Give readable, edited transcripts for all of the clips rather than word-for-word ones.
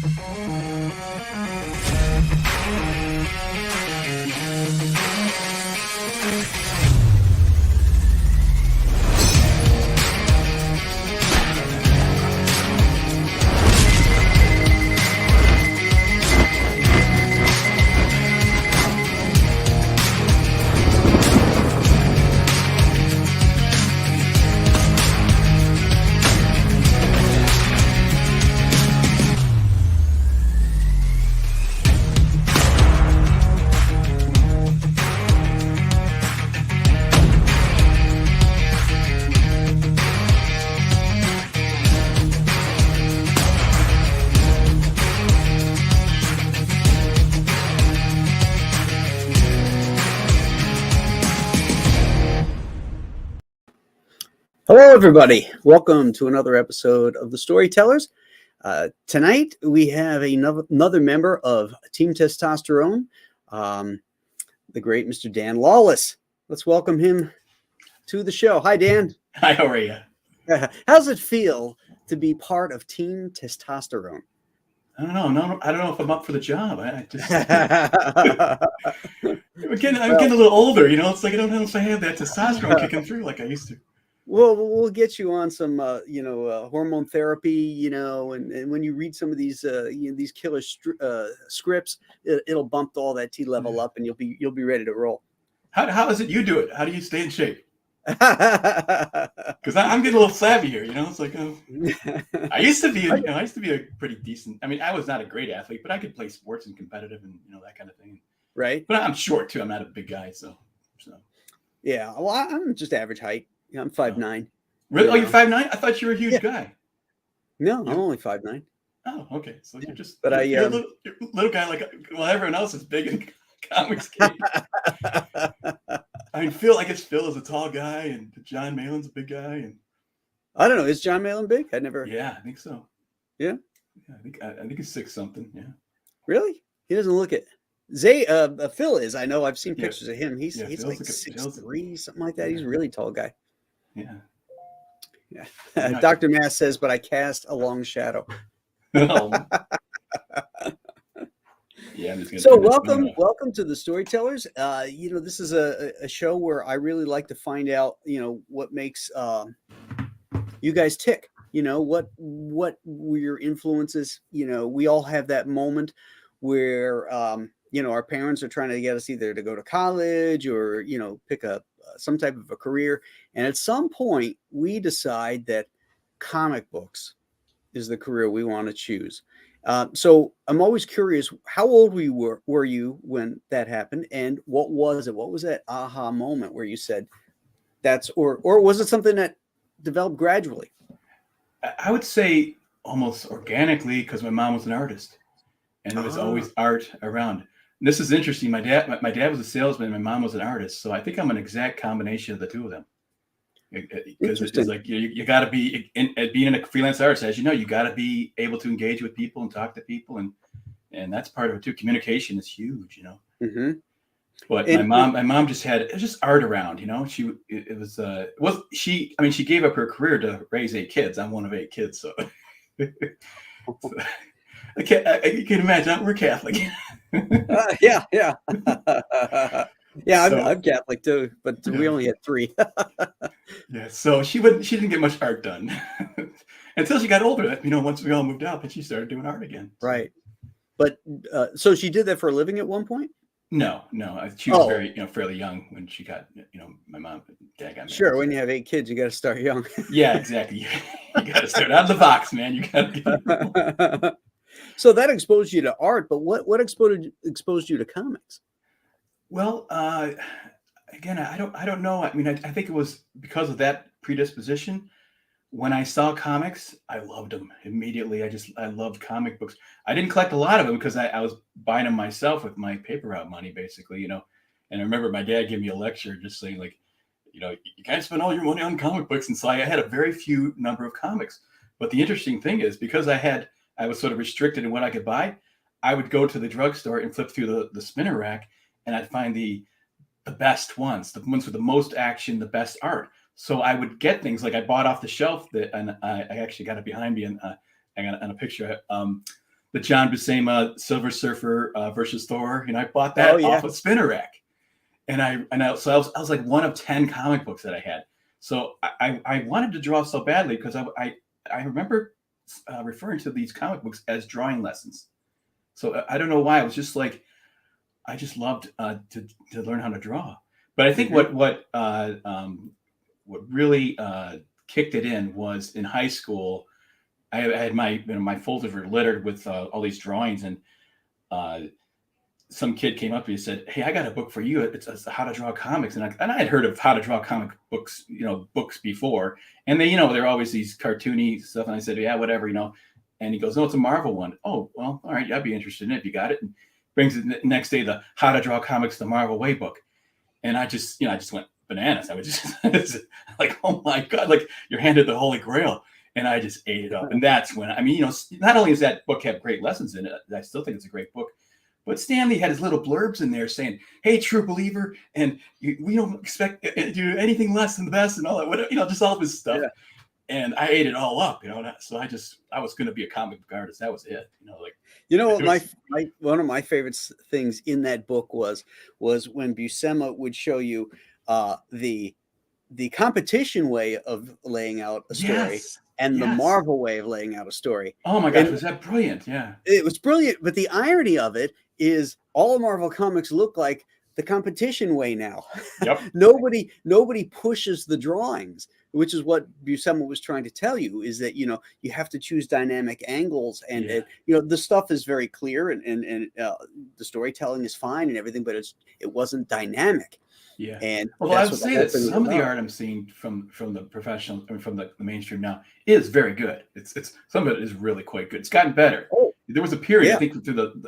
Hello, everybody. Welcome to another episode of the Storytellers. Tonight, we have another member of Team Testosterone, the great Mr. Dan Lawlis. Let's welcome him to the show. Hi, Dan. Hi, how are you? How's it feel to be part of Team Testosterone? I don't know. I don't know if I'm up for the job. I'm getting a little older, you know. It's like I don't know if I have that testosterone kicking through like I used to. Well, we'll get you on some, hormone therapy, and when you read some of these, these killer scripts, it'll bump all that T level up, and you'll be ready to roll. How is it you do it? How do you stay in shape? Because I'm getting a little flabby here, you know. It's like I used to be a pretty decent. I mean, I was not a great athlete, but I could play sports and competitive, and that kind of thing. Right. But I'm short too. I'm not a big guy, so. Yeah. Well, I'm just average height. Yeah, I'm 5'9". Really? Oh, you're 5'9"? I thought you were a huge guy. No, I'm only 5'9". Oh, okay. So you're just you're a little guy like everyone else is big in comics. I mean, Phil is a tall guy, and John Malin's a big guy, and I don't know. Is John Malin big? I never. Yeah, I think so. Yeah. I think he's 6 something. Yeah. Really? He doesn't look it. Phil is. I know. I've seen pictures of him. He's like 6'3", something like that. He's a really tall guy. Yeah. Dr. Mass says, but I cast a long shadow. Oh. Yeah. So welcome to the Storytellers. This is a show where I really like to find out, what makes you guys tick. What were your influences? We all have that moment where our parents are trying to get us either to go to college or pick up some type of a career, and at some point we decide that comic books is the career we want to choose. So I'm always curious, how old were you when that happened, and what was it? What was that aha moment where you said that's, or was it something that developed gradually? I would say almost organically, because my mom was an artist, and there was always art around. And this is interesting. My dad was a salesman. My mom was an artist, so I think I'm an exact combination of the two of them. Because it's like you got to be being a freelance artist, as you know, you got to be able to engage with people and talk to people, and that's part of it too. Communication is huge, Mm-hmm. But my mom just had art around, She gave up her career to raise 8 kids. I'm one of 8 kids, so. I can imagine we're Catholic. Yeah. I'm Catholic too, but we only had 3. Yeah, so she didn't get much art done until she got older. Once we all moved out, then she started doing art again. Right, but so she did that for a living at one point. No, she was very fairly young when she got my mom and dad got married. Sure, when you have 8 kids, you got to start young. Yeah, exactly. You got to start out of the box, man. You got to. So that exposed you to art, but what exposed you to comics? Well, again, I don't know. I mean, I think it was because of that predisposition. When I saw comics, I loved them immediately. I loved comic books. I didn't collect a lot of them because I was buying them myself with my paper route money, basically, And I remember my dad gave me a lecture just saying, like, you can't spend all your money on comic books. And so I had a very few number of comics. But the interesting thing is, because I was sort of restricted in what I could buy, I would go to the drugstore and flip through the spinner rack, and I'd find the best ones, the ones with the most action, the best art. So I would get things like I bought off the shelf and I actually got it behind me, and I got on a picture. the John Buscema Silver Surfer versus Thor. I bought Oh that yeah. off a spinner rack, so I was like one of 10 comic books that I had. So I wanted to draw so badly because I remember referring to these comic books as drawing lessons. So I don't know why. I was just like, I just loved to learn how to draw. But I think what really kicked it in was in high school. I had my folders were littered with all these drawings, and some kid came up to me and said, "Hey, I got a book for you. It's how to draw comics." And I had heard of how to draw comic books, books before, and they're always these cartoony stuff. And I said, "Yeah, whatever, And he goes, "No, it's a Marvel one." "Oh, well, all right, yeah, I'd be interested in it if you got it." And brings it the next day, the How to Draw Comics the Marvel Way book, and I just went bananas. I was just like, "Oh my god!" Like you're handed the Holy Grail. And I just ate it up. And that's when, not only does that book have great lessons in it, I still think it's a great book, but Stanley had his little blurbs in there saying, "Hey, true believer, and we don't expect to do anything less than the best," and all that, just all of his stuff. Yeah. And I ate it all up, So I was going to be a comic book artist. That was it, what one of my favorite things in that book was when Buscema would show you the competition way of laying out a story and the Marvel way of laying out a story. Oh my gosh, was that brilliant? Yeah. It was brilliant. But the irony of it is all Marvel comics look like the competition way now. Yep. Nobody pushes the drawings, which is what Buscema was trying to tell you, is that, you have to choose dynamic angles and, the stuff is very clear and the storytelling is fine and everything, but it wasn't dynamic. Yeah. And well, I would say that some of the art I'm seeing from the professional, from the mainstream now is very good. It's some of it is really quite good. It's gotten better. Oh, there was a period, I think, through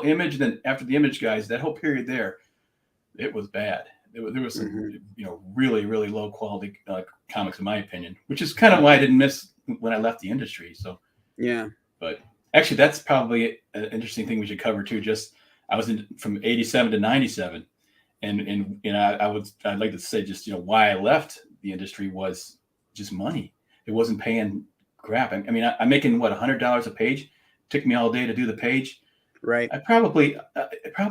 Image, and then after the Image guys, that whole period there, it was bad. There was some, really, really low quality comics, in my opinion, which is kind of why I didn't miss when I left the industry. So yeah. But actually, that's probably an interesting thing we should cover too. I was from 87 to 97. And I'd like to say just, why I left the industry was just money. It wasn't paying crap. I mean, I'm making $100 a page. It took me all day to do the page. Right. I probably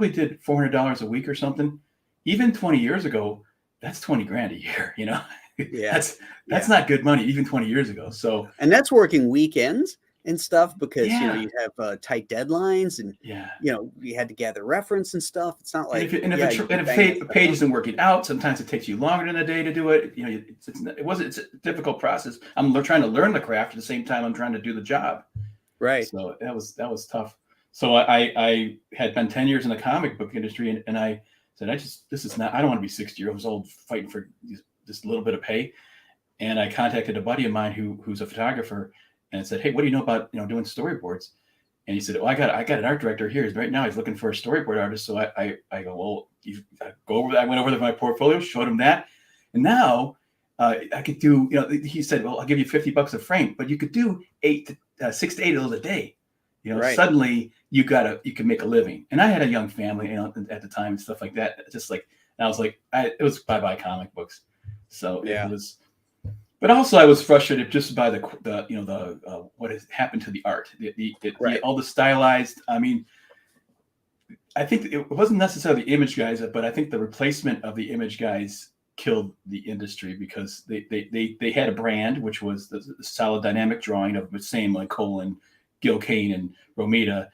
did $400 a week or something. Even 20 years ago, that's 20 grand a year, Yeah. That's not good money, even 20 years ago. So, and that's working weekends and stuff because you have tight deadlines and you had to gather reference and stuff. It's not like if a page isn't working out, sometimes it takes you longer than a day to do it. It's a difficult process. I'm trying to learn the craft at the same time I'm trying to do the job. Right. So that was tough. So I had been 10 years in the comic book industry, and I said, I don't want to be 60 years old fighting for this little bit of pay. And I contacted a buddy of mine who's a photographer. And said, "Hey, what do you know about doing storyboards?" And he said, "Oh, I got an art director here. Right now, he's looking for a storyboard artist." So I go, "Well, I went over to my portfolio, showed him that, and now I could do. He said, "Well, I'll give you $50 a frame, but you could do 6 to 8 of those a day. Right. Suddenly you can make a living." And I had a young family, at the time and stuff like that. Just like, and I was like, it was bye comic books. So it was. But also, I was frustrated just by the what has happened to the art, all the stylized. I mean, I think it wasn't necessarily the Image guys, but I think the replacement of the Image guys killed the industry because they had a brand which was the solid dynamic drawing of the same like Colin, Gil Kane, and Romita,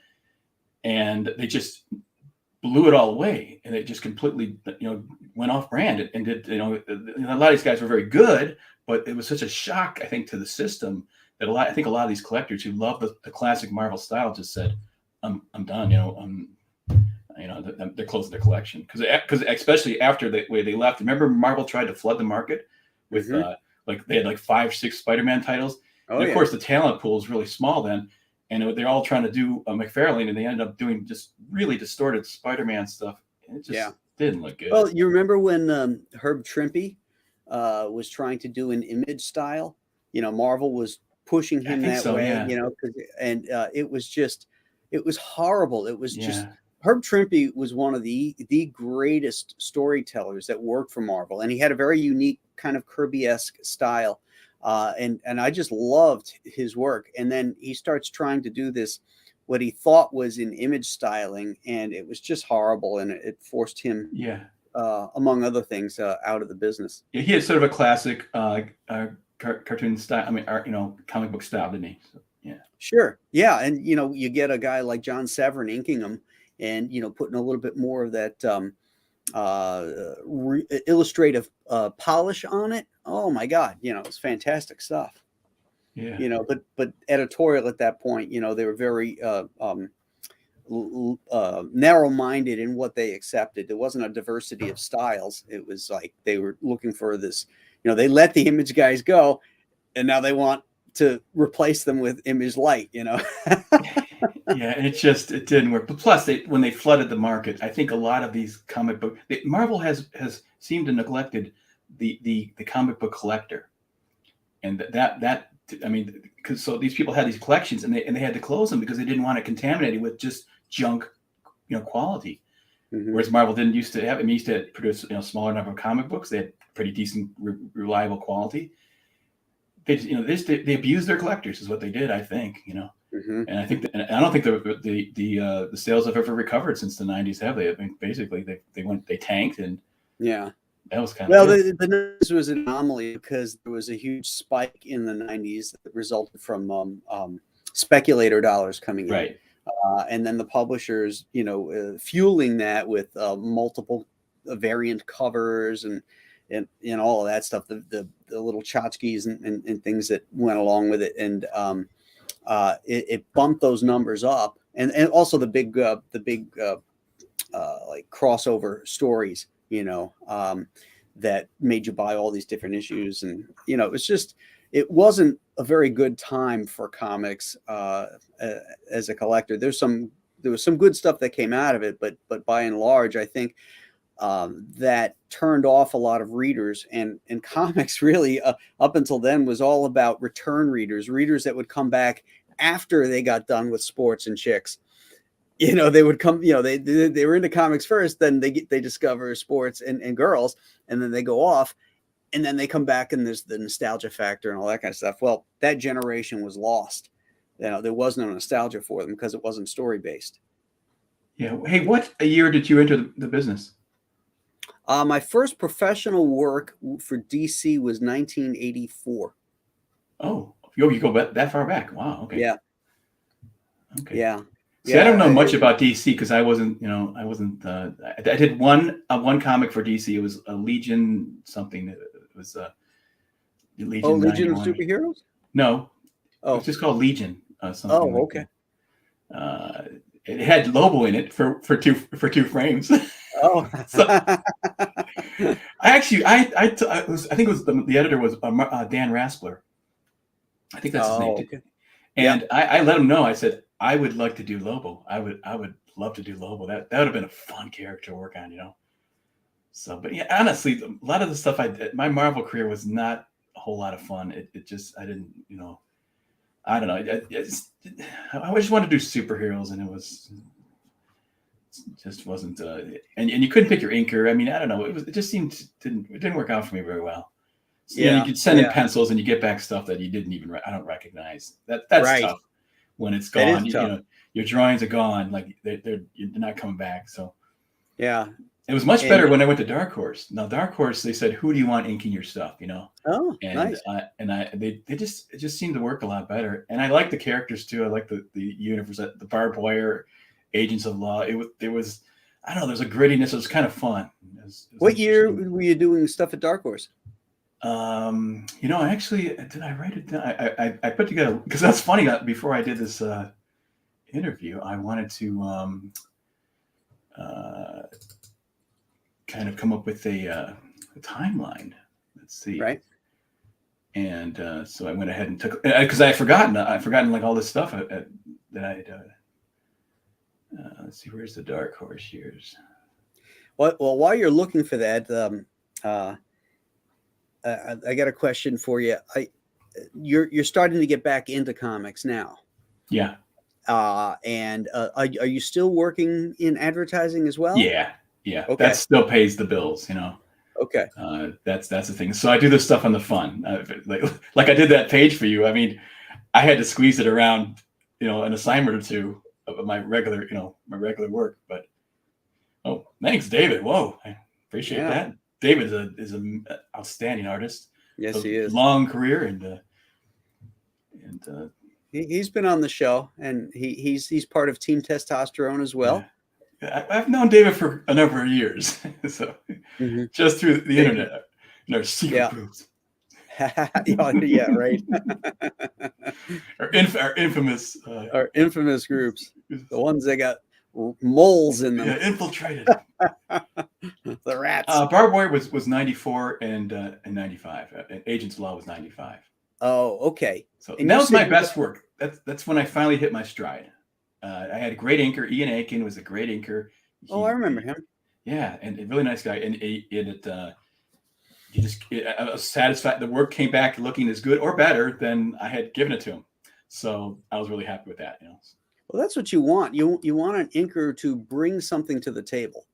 and they just blew it all away, and it just completely went off brand and did a lot of these guys were very good. But it was such a shock, I think, to the system that I think a lot of these collectors who love the classic Marvel style just said, "I'm done." They're closing their collection because especially after the way they left. Remember, Marvel tried to flood the market with they had 5, 6 Spider-Man titles. Oh, and of course, the talent pool is really small then, and they're all trying to do McFarlane, and they ended up doing just really distorted Spider-Man stuff. And it just didn't look good. Well, you remember when Herb Trimpe was trying to do an Image style, Marvel was pushing him that way, and it was horrible. It was just Herb Trimpe was one of the greatest storytellers that worked for Marvel, and he had a very unique kind of Kirby-esque style, and I just loved his work. And then he starts trying to do this what he thought was in image styling, and it was just horrible, and it forced him, Yeah. among other things, out of the business. Yeah, he had sort of a classic cartoon style. I mean, art, comic book style, didn't he? So, yeah. Sure. Yeah. And, you get a guy like John Severin inking them and, putting a little bit more of that illustrative polish on it. Oh, my God. It's fantastic stuff. Yeah. But editorial at that point, they were very narrow-minded in what they accepted. There wasn't a diversity of styles. It was like they were looking for this, they let the image guys go, and now they want to replace them with Image Light, Yeah, and it didn't work. But plus, when they flooded the market, I think a lot of these comic book Marvel has seemed to neglected the comic book collector, and that I mean, because so these people had these collections, and they had to close them because they didn't want to contaminate it with just junk, quality. Mm-hmm. Whereas Marvel didn't used to have. I mean, used to produce smaller number of comic books. They had pretty decent, reliable quality. They they abused their collectors is what they did, I think. Mm-hmm. And I think and I don't think the sales have ever recovered since the 90s, have they? I mean, basically they tanked, and yeah, that was kind well, of the 90s was an anomaly because there was a huge spike in the 90s that resulted from speculator dollars coming in, right. And then the publishers, fueling that with multiple variant covers and all of that stuff, the little tchotchkes and things that went along with it, and it bumped those numbers up, and also the big like crossover stories, that made you buy all these different issues, and it wasn't a very good time for comics as a collector. There was some good stuff that came out of it, but by and large, I think that turned off a lot of readers, and comics really up until then was all about return readers that would come back after they got done with sports and chicks. They would come, they were into comics first, then they discover sports and girls, and then they go off, and then they come back, and there's the nostalgia factor and all that kind of stuff. Well, that generation was lost. There was no nostalgia for them because it wasn't story based. Yeah. Hey, what year did you enter the business? My first professional work for DC was 1984. Oh, you go that far back? Wow. Okay. Yeah. Okay. Yeah. See, I don't know much about DC because I wasn't. I did one comic for DC. It was a Legion something. It was Legion. Oh, Legion of 91. Superheroes? No. Oh. It's just called Legion. Something oh, okay. It had Lobo in it for two frames. Oh. So, I think it was the editor was Dan Raspler. I think that's his name. Okay. And I let him know. I said I would like to do Lobo. I would love to do Lobo. That would have been a fun character to work on, So, but yeah, honestly, a lot of the stuff I did, my Marvel career was not a whole lot of fun. It just, I didn't, I don't know. I just wanted to do superheroes, and just wasn't. And you couldn't pick your inker. I mean, I don't know. It just it didn't work out for me very well. So, you could send in pencils, and you get back stuff that you didn't even. I don't recognize. That's right. Tough when it's gone. Your drawings are gone. Like they're not coming back. So yeah. It was much better when I went to Dark Horse. Now, Dark Horse, they said, "Who do you want inking your stuff?" Oh, and nice. It just seemed to work a lot better. And I like the characters too. I like the universe, the barbed wire, Agents of Law. There was I don't know. There's a grittiness. It was kind of fun. It was what year were you doing stuff at Dark Horse? Actually, did I write it down? I put together because that's funny. Before I did this interview, I wanted to kind of come up with a timeline. Let's see. Right. And so I went ahead and took because I'd forgotten like all this stuff that I had. Let's see, where's the Dark Horse years? Well, while you're looking for that, I got a question for you. You're starting to get back into comics now. Yeah. And are you still working in advertising as well? Yeah. Okay. That still pays the bills, Okay. That's the thing. So I do this stuff on the fun, like I did that page for you. I mean, I had to squeeze it around, an assignment or two of my regular, my regular work. But oh, thanks, David. Whoa, I appreciate that. David is an outstanding artist. Yes, he is. Long career, and he's been on the show, and he's part of Team Testosterone as well. Yeah. I've known David for a number of years, so just through the internet, in our secret groups. Yeah, right. our infamous groups, the ones that got moles in them. Yeah, infiltrated. The rats. Barbed Wire was 94 and 95. Agents of Law was 95. Oh, okay. So that was my best work. That's when I finally hit my stride. I had a great inker. Ian Aiken was a great inker. I remember him. Yeah, and a really nice guy. And I was satisfied. The work came back looking as good or better than I had given it to him. So I was really happy with that. Well, that's what you want. You want an inker to bring something to the table.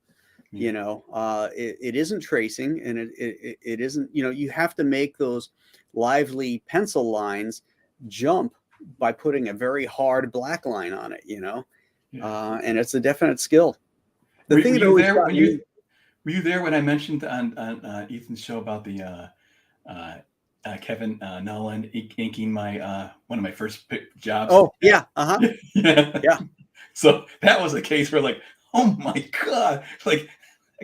It isn't tracing, and it isn't. You have to make those lively pencil lines jump by putting a very hard black line on it. And it's a definite skill. Were you there when I mentioned on Ethan's show about the Kevin Nolan inking my one of my first jobs? Oh yeah, yeah. So that was a case where oh my god, I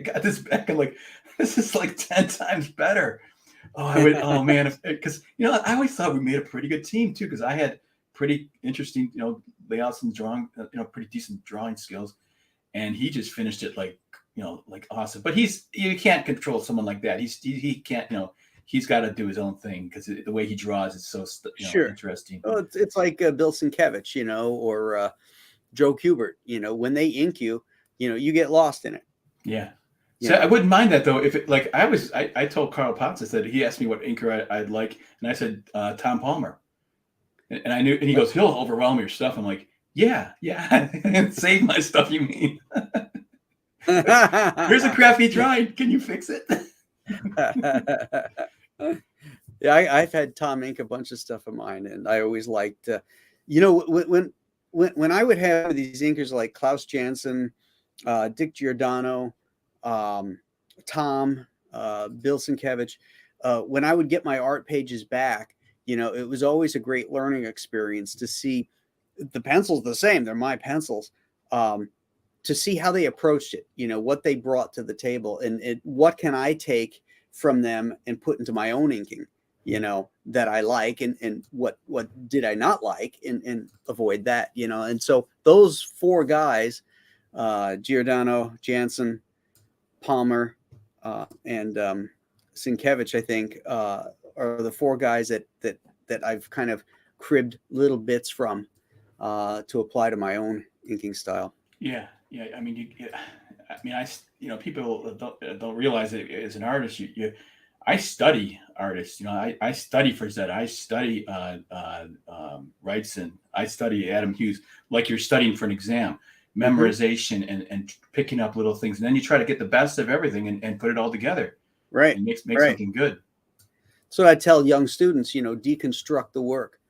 got this back and this is 10 times better. Oh man, because I always thought we made a pretty good team too, because I had pretty interesting layouts and drawing, pretty decent drawing skills, and he just finished it awesome. But you can't control someone like that. He can't, he's got to do his own thing, because the way he draws is so interesting. Oh, it's like Bill Sienkiewicz, or Joe Kubert. When they ink you, you get lost in it. Yeah. So I wouldn't mind that though. If it I told Carl Potts, I said, he asked me what inker I'd like, and I said Tom Palmer, and I knew, and he goes, he'll overwhelm your stuff. I'm like, yeah, save my stuff. You mean? Here's a crappy drawing. Can you fix it? Yeah, I've had Tom ink a bunch of stuff of mine, and I always liked, when I would have these inkers like Klaus Janson, Dick Giordano, Tom, Bill Sienkiewicz, when I would get my art pages back, it was always a great learning experience to see the pencils the same. They're my pencils. To see how they approached it, what they brought to the table, and what can I take from them and put into my own inking, that I like, and what did I not like, and avoid that, And so those four guys, Giordano, Jansen, Palmer, and Sienkiewicz, I think, are the four guys that I've kind of cribbed little bits from to apply to my own inking style. Yeah. I mean, people don't realize it as an artist. I study artists. I study Frazetta. I study Wrightson. I study Adam Hughes, like you're studying for an exam. Memorization and picking up little things, and then you try to get the best of everything and put it all together. Right. And make something good. So I tell young students, deconstruct the work.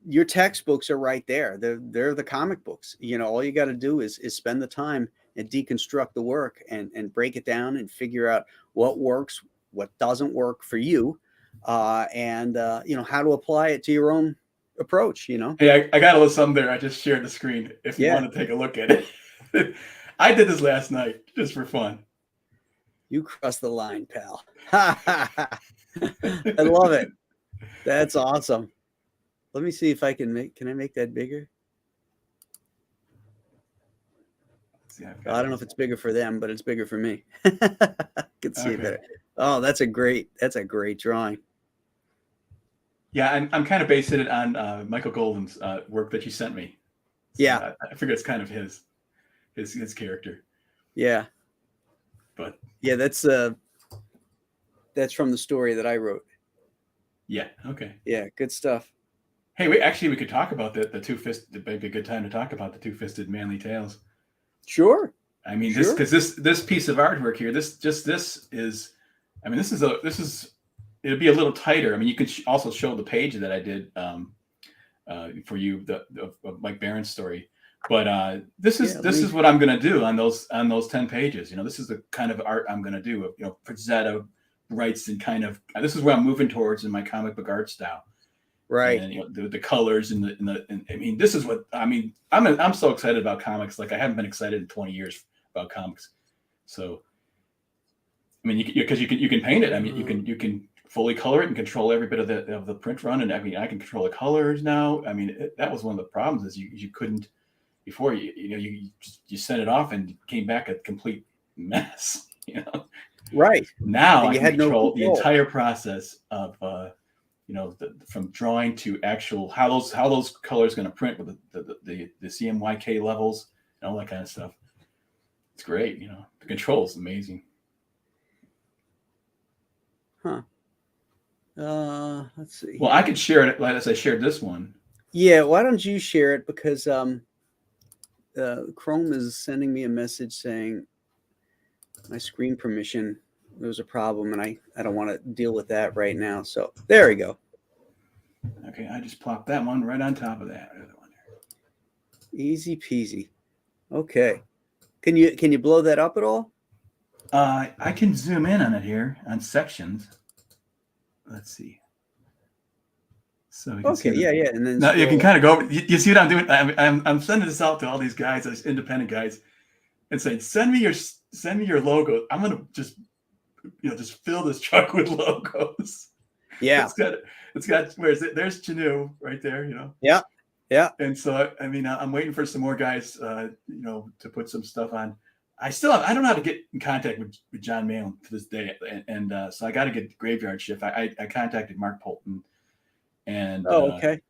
Your textbooks are right there. They're the comic books. All you got to do is spend the time and deconstruct the work and break it down and figure out what works, what doesn't work for you, and how to apply it to your own approach. Hey, I got a little something there. I just shared the screen if you want to take a look at it. I did this last night just for fun. You crossed the line, pal. I love it. That's awesome. Let me see if I can make that bigger? I don't know if it's bigger for them, but it's bigger for me. Could see it better. Oh, that's a great drawing. Yeah, I'm kind of basing it on Michael Golden's work that you sent me. So yeah, I figure it's kind of his character. Yeah, but yeah, that's from the story that I wrote. Yeah. Okay. Yeah, good stuff. Hey, we could talk about the two-fisted. It'd be a good time to talk about the two-fisted manly tales. Sure. I mean, this piece of artwork here, this is, I mean, this is it'd be a little tighter. I mean, you could also show the page that I did for you, of Mike Barron's story. But this is what I'm going to do on those 10 pages. This is the kind of art I'm going to do. Frazetta writes and kind of, this is where I'm moving towards in my comic book art style. Right. And the colors and I mean, this is what I'm so excited about comics. Like I haven't been excited in 20 years about comics. So I mean, because you can paint it. I mean, you can fully color it and control every bit of the print run. And I mean, I can control the colors now. I mean, that was one of the problems is you couldn't before. You sent it off and came back a complete mess. Right. Now I can control the entire process of from drawing to actual how those colors going to print with the CMYK levels and all that kind of stuff. It's great. The control is amazing. Huh. Let's see. Well, I could share it as I shared this one. Yeah, why don't you share it? Because Chrome is sending me a message saying my screen permission, there was a problem, and I don't want to deal with that right now. So there we go. Okay, I just plopped that one right on top of that other one. Easy peasy. Okay. Can you blow that up at all? I can zoom in on it here on sections. Let's see. So we can okay, yeah, and then now you can kind of go over. You see what I'm doing? I'm sending this out to all these guys, these independent guys, and saying, send me your logo. I'm gonna just fill this truck with logos. Yeah, it's got where is it? There's Chanu right there. Yeah. And so I mean, I'm waiting for some more guys, to put some stuff on. I don't know how to get in contact with John Malin to this day, and so I got to get the Graveyard Shift. I contacted Mark Polton, and okay,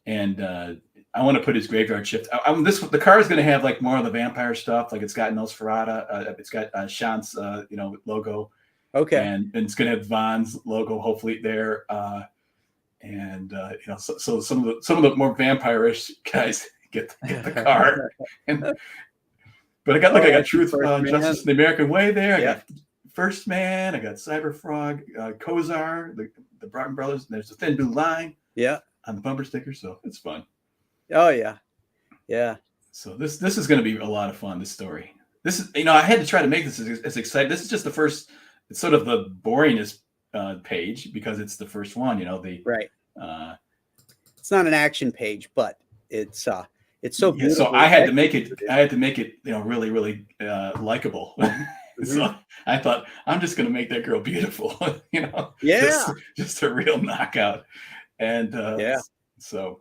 and I want to put his Graveyard Shift. The car is going to have like more of the vampire stuff, like it's got Nosferatu, it's got Shant's logo, okay, and it's going to have Vaughn's logo hopefully there, so some of the more vampire-ish guys get the car. But I got Truth, Justice, and the American Way there. I got First Man. I got Cyber Frog, Kozar, the Broughton Brothers. And there's a Thin Blue Line. Yeah. On the bumper sticker, so it's fun. Oh yeah. So this is going to be a lot of fun. This story. This is I had to try to make this as exciting. This is just the first. It's sort of the boringest page because it's the first one. Right. It's not an action page, but it's so beautiful. So I had to make it, really, really likable. So I thought I'm just going to make that girl beautiful, Yeah. Just a real knockout. And so.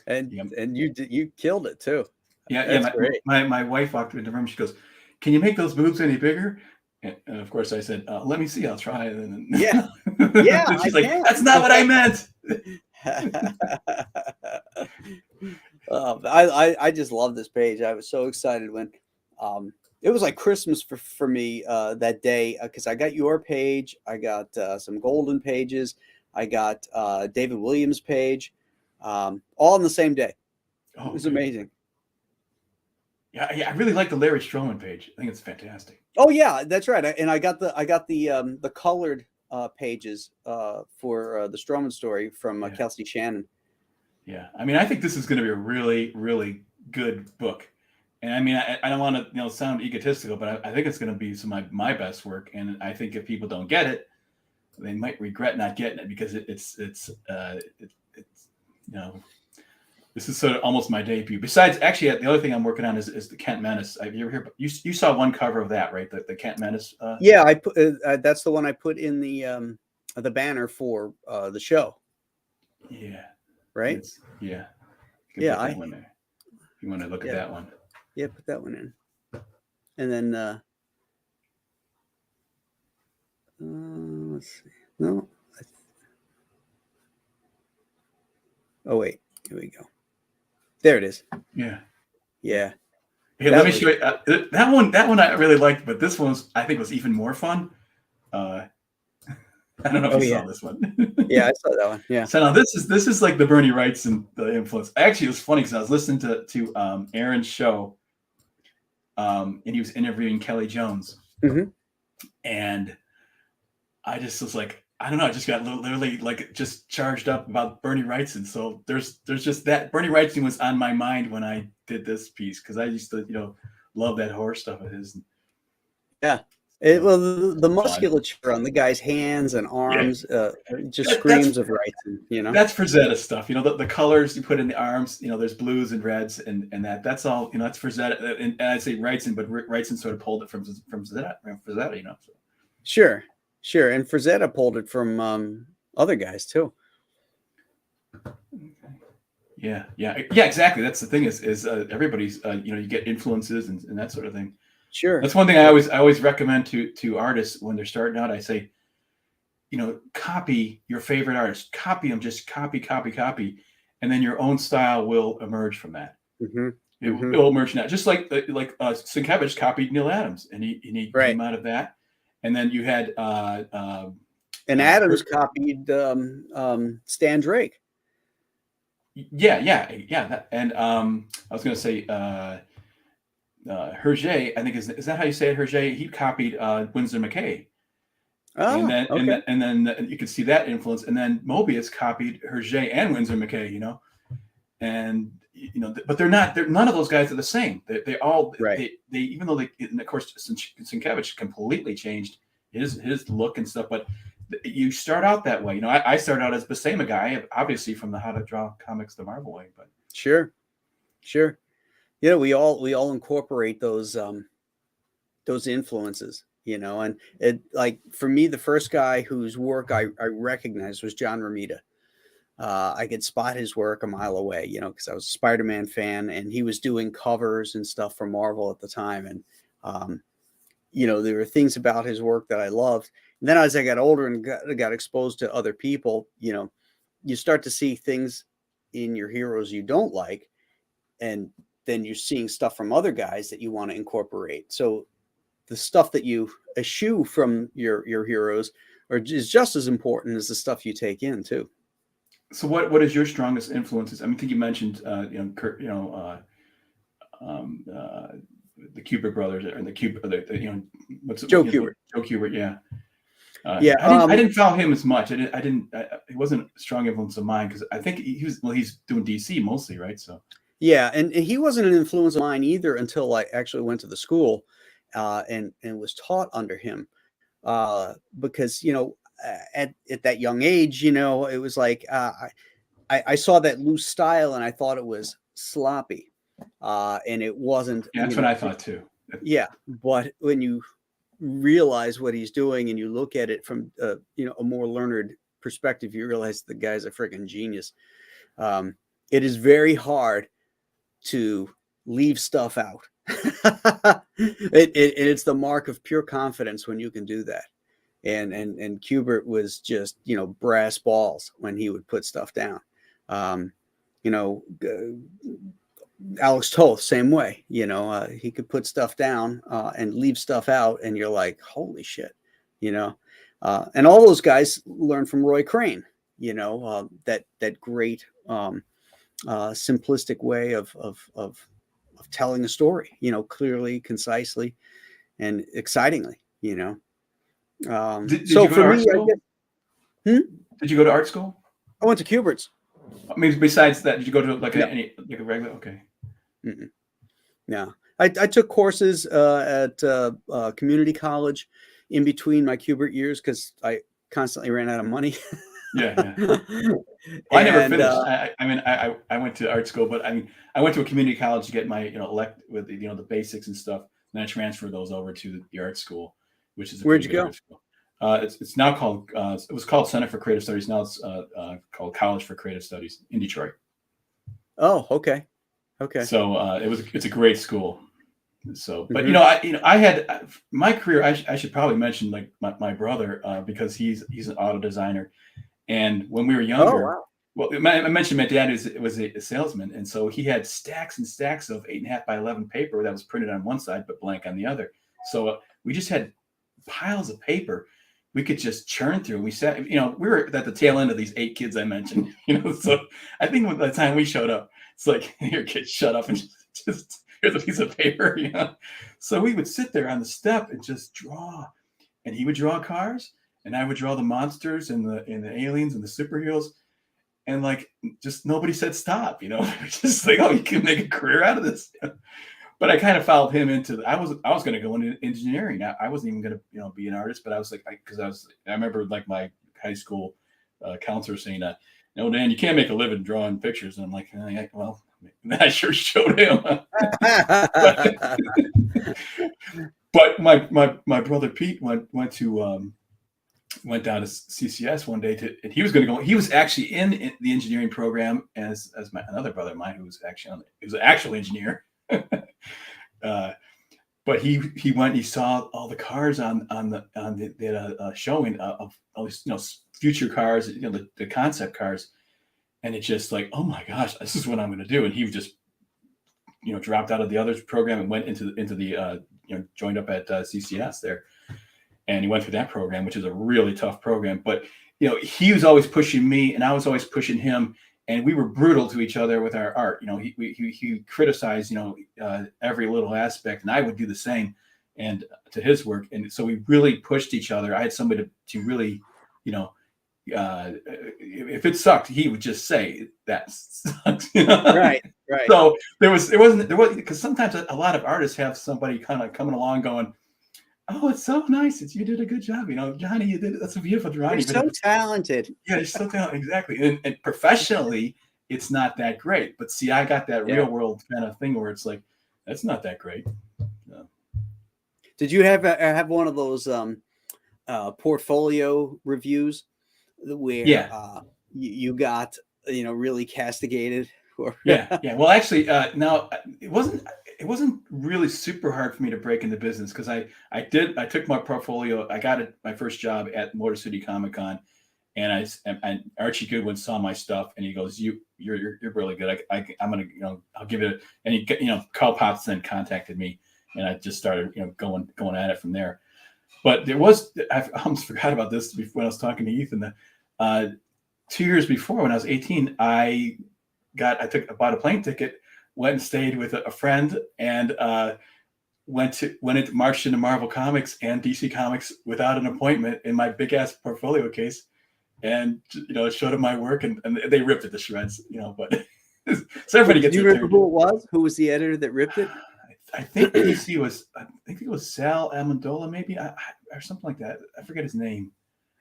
And you killed it too. Yeah. My wife walked into the room. She goes, "Can you make those boobs any bigger?" And of course I said, "Let me see. I'll try." And yeah. She's like, "That's not what I meant." I just love this page. I was so excited when it was like Christmas for me that day because I got your page, I got some golden pages, I got David Williams' page, all on the same day. It was amazing. Yeah, I really like the Larry Strowman page. I think it's fantastic. Oh yeah, that's right. And I got the colored pages for the Strowman Story from Kelsey Shannon. Yeah, I mean, I think this is going to be a really, really good book. And I mean, I don't want to sound egotistical, but I think it's going to be some of my best work. And I think if people don't get it, they might regret not getting it because it's this is sort of almost my debut. Besides, actually, the other thing I'm working on is the Kent Menace. Have you ever heard? You saw one cover of that, right? The Kent Menace. Yeah, I put that's the one I put in the banner for the show. Yeah. Right. Yeah. Yeah. If you want to look at that one. Yeah, put that one in, and then let's see. No. Oh wait, here we go. There it is. Yeah. Yeah. Hey, let me show you that one. That one I really liked, but this one I think was even more fun. I don't know if you saw this one. Yeah, I saw that one. Yeah. So now this is like the Bernie Wrights and the influence. Actually, it was funny because I was listening to Aaron's show, and he was interviewing Kelly Jones, mm-hmm. and I just was like, I don't know. I just got literally like just charged up about Bernie Wrightson. So there's just that Bernie Wrightson was on my mind when I did this piece because I used to love that horror stuff of his. Yeah. Well, the musculature on the guy's hands and Yeah, arms just that's screams of Wrightson. that's Frazetta stuff. The colors you put in the arms. There's blues and reds and that's all. That's Frazetta. And I say Wrightson, but Wrightson sort of pulled it from Frazetta. So. Sure. And Frazetta pulled it from other guys too. Yeah, exactly. That's the thing is everybody's you get influences and that sort of thing. Sure. That's one thing I always recommend to artists when they're starting out. I say, copy your favorite artist, copy them, just copy, and then your own style will emerge from that. Mm-hmm. It will emerge from that. Just like Sienkiewicz copied Neil Adams, and he came out of that. And then you had and Adams copied Stan Drake. Yeah. And I was going to say Hergé, I think is that how you say it? Hergé. He copied Winsor McCay. Oh, and then you can see that influence. And then Mobius copied Hergé and Winsor McCay. And but they're none of those guys are the same. They all they even though and of course Sienkiewicz completely changed his look and stuff, but you start out that way. I started out as Buscema guy, obviously from the How to Draw Comics the Marvel way, but sure. We all incorporate those influences, and it, like, for me, the first guy whose work I recognized was John Romita. I could spot his work a mile away, because I was a Spider-Man fan, and he was doing covers and stuff for Marvel at the time. And, there were things about his work that I loved. And then as I got older and got exposed to other people, you start to see things in your heroes you don't like. And then you're seeing stuff from other guys that you want to incorporate. So the stuff that you eschew from your heroes is just as important as the stuff you take in too. So what is your strongest influences? I think you mentioned the Kubert brothers and the Joe Kubert. Joe Kubert, yeah. I didn't follow him as much. He wasn't a strong influence of mine because I think he's doing DC mostly, right? So yeah, and he wasn't an influence of mine either until I actually went to the school and was taught under him because at that young age, it was like I saw that loose style and I thought it was sloppy, and it wasn't. Yeah, that's what I thought too. Yeah, but when you realize what he's doing and you look at it from a more learned perspective, you realize the guy's a freaking genius. It is very hard to leave stuff out. It's the mark of pure confidence when you can do that. And Kubert was just brass balls when he would put stuff down. Alex Toth, same way. He could put stuff down and leave stuff out, and you're like, holy shit, and all those guys learned from Roy Crane. That great simplistic way of telling a story, clearly, concisely, and excitingly. Did So you go for to art me, school? Did you go to art school? I went to Kubert's. I mean, besides that, did you go to like a regular? Okay. Mm-mm. No, I took courses at community college in between my Kubert years because I constantly ran out of money. Yeah. Well, I never finished. I went to art school, but I went to a community college to get my elect with the basics and stuff. And then I transferred those over to the art school, which is where'd you go? It's now called it was called Center for Creative Studies. Now it's called College for Creative Studies in Detroit. Oh, okay. So it's a great school. So, but I had my career. I should probably mention like my brother because he's an auto designer, and when we were younger, well, I mentioned my dad was a salesman, and so he had stacks and stacks of 8.5 by 11 paper that was printed on one side but blank on the other. So we just had piles of paper we could just churn through. We sat, we were at the tail end of these 8 kids I mentioned, so I think by the time we showed up, it's like, here, kids, shut up and just here's a piece of paper, So we would sit there on the step and just draw, and he would draw cars, and I would draw the monsters and the aliens and the superheroes, and like just nobody said stop. Just like, oh, you can make a career out of this. But I kind of followed him into. I was going to go into engineering. I wasn't even going to be an artist, but I was like, I remember like my high school counselor saying, "No, Dan, you can't make a living drawing pictures." And I'm like, well, I sure showed him. But my brother Pete went down to CCS one day and he was going to go. He was actually in the engineering program as another brother of mine who was actually he was an actual engineer. But he went. He saw all the cars on the showing of all these future cars, the concept cars, and it's just like, oh my gosh, this is what I'm going to do. And he just dropped out of the other program and went into the joined up at CCS there, and he went through that program, which is a really tough program. But he was always pushing me, and I was always pushing him. And we were brutal to each other with our art. He criticized, every little aspect, and I would do the same, and to his work. And so we really pushed each other. I had somebody to really, if it sucked, he would just say that sucks. Right. So there wasn't because sometimes a lot of artists have somebody kind of coming along going, "Oh, it's so nice. You did a good job. Johnny, you did it. That's a beautiful drawing. You're so talented." Yeah, you're so talented. Exactly. And professionally, it's not that great. But see, I got that real world kind of thing where it's like, that's not that great. No. Did you have one of those portfolio reviews where you got really castigated? Yeah. Well, actually, now it wasn't really super hard for me to break into business because I took my portfolio. I got my first job at Motor City Comic Con, and Archie Goodwin saw my stuff and he goes, you're really good. I'm gonna I'll give it and he Carl Potts then contacted me and I just started going at it from there. But I almost forgot about this when I was talking to Ethan. 2 years before, when I was 18, I bought a plane ticket, went and stayed with a friend, and marched into Marvel Comics and DC Comics without an appointment in my big ass portfolio case, and showed them my work, and they ripped it to shreds. But so everybody gets. Do you remember who it was? Who was the editor that ripped it? I think DC was. I think it was Sal Amendola, maybe, or something like that. I forget his name.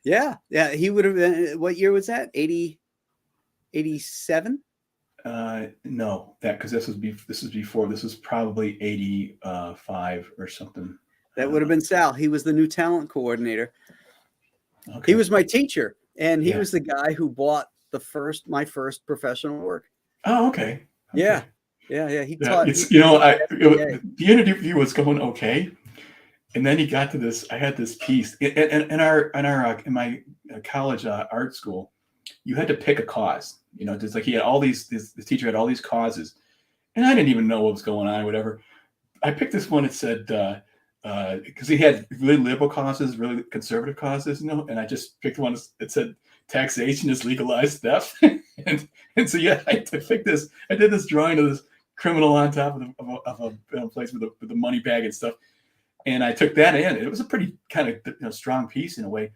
Yeah. He would have been. What year was that? 87? No, because this was before. This was probably 85 or something. That would have been Sal. He was the new talent coordinator. Okay. He was my teacher, and he was the guy who bought my first professional work. Oh, okay. Yeah. He taught. The interview was going okay, and then he got to this. I had this piece in my college art school. You had to pick a cause. Just like he had all these. The teacher had all these causes, and I didn't even know what was going on. Whatever. I picked this one. It said because he had really liberal causes, really conservative causes, and I just picked one. It said taxation is legalized theft, and so I picked this. I did this drawing of this criminal on top of a place with the money bag and stuff, and I took that in. It was a pretty kind of strong piece in a way.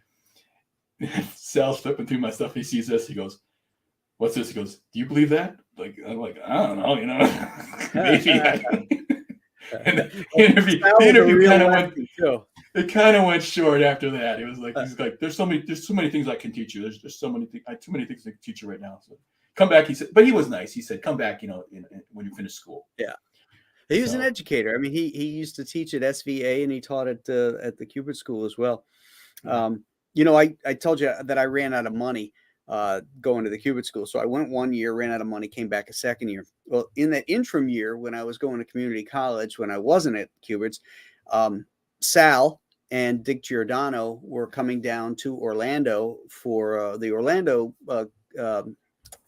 Sal's flipping through my stuff. He sees this. He goes, "What's this?" He goes, "Do you believe that?" Like, I'm like, I don't know, maybe. And the interview kind of went short after that. It was like, he's like, there's so many things I can teach you. There's so many things. I have too many things I can teach you right now. So come back. He said, but he was nice. He said, come back, when you finish school. Yeah. He was an educator. I mean, he used to teach at SVA and he taught at the Cupid School as well. I told you that I ran out of money going to the Cupid School. So I went 1 year, ran out of money, came back a second year. Well, in that interim year, when I was going to community college, when I wasn't at Cupid's, Sal and Dick Giordano were coming down to Orlando for the Orlando. It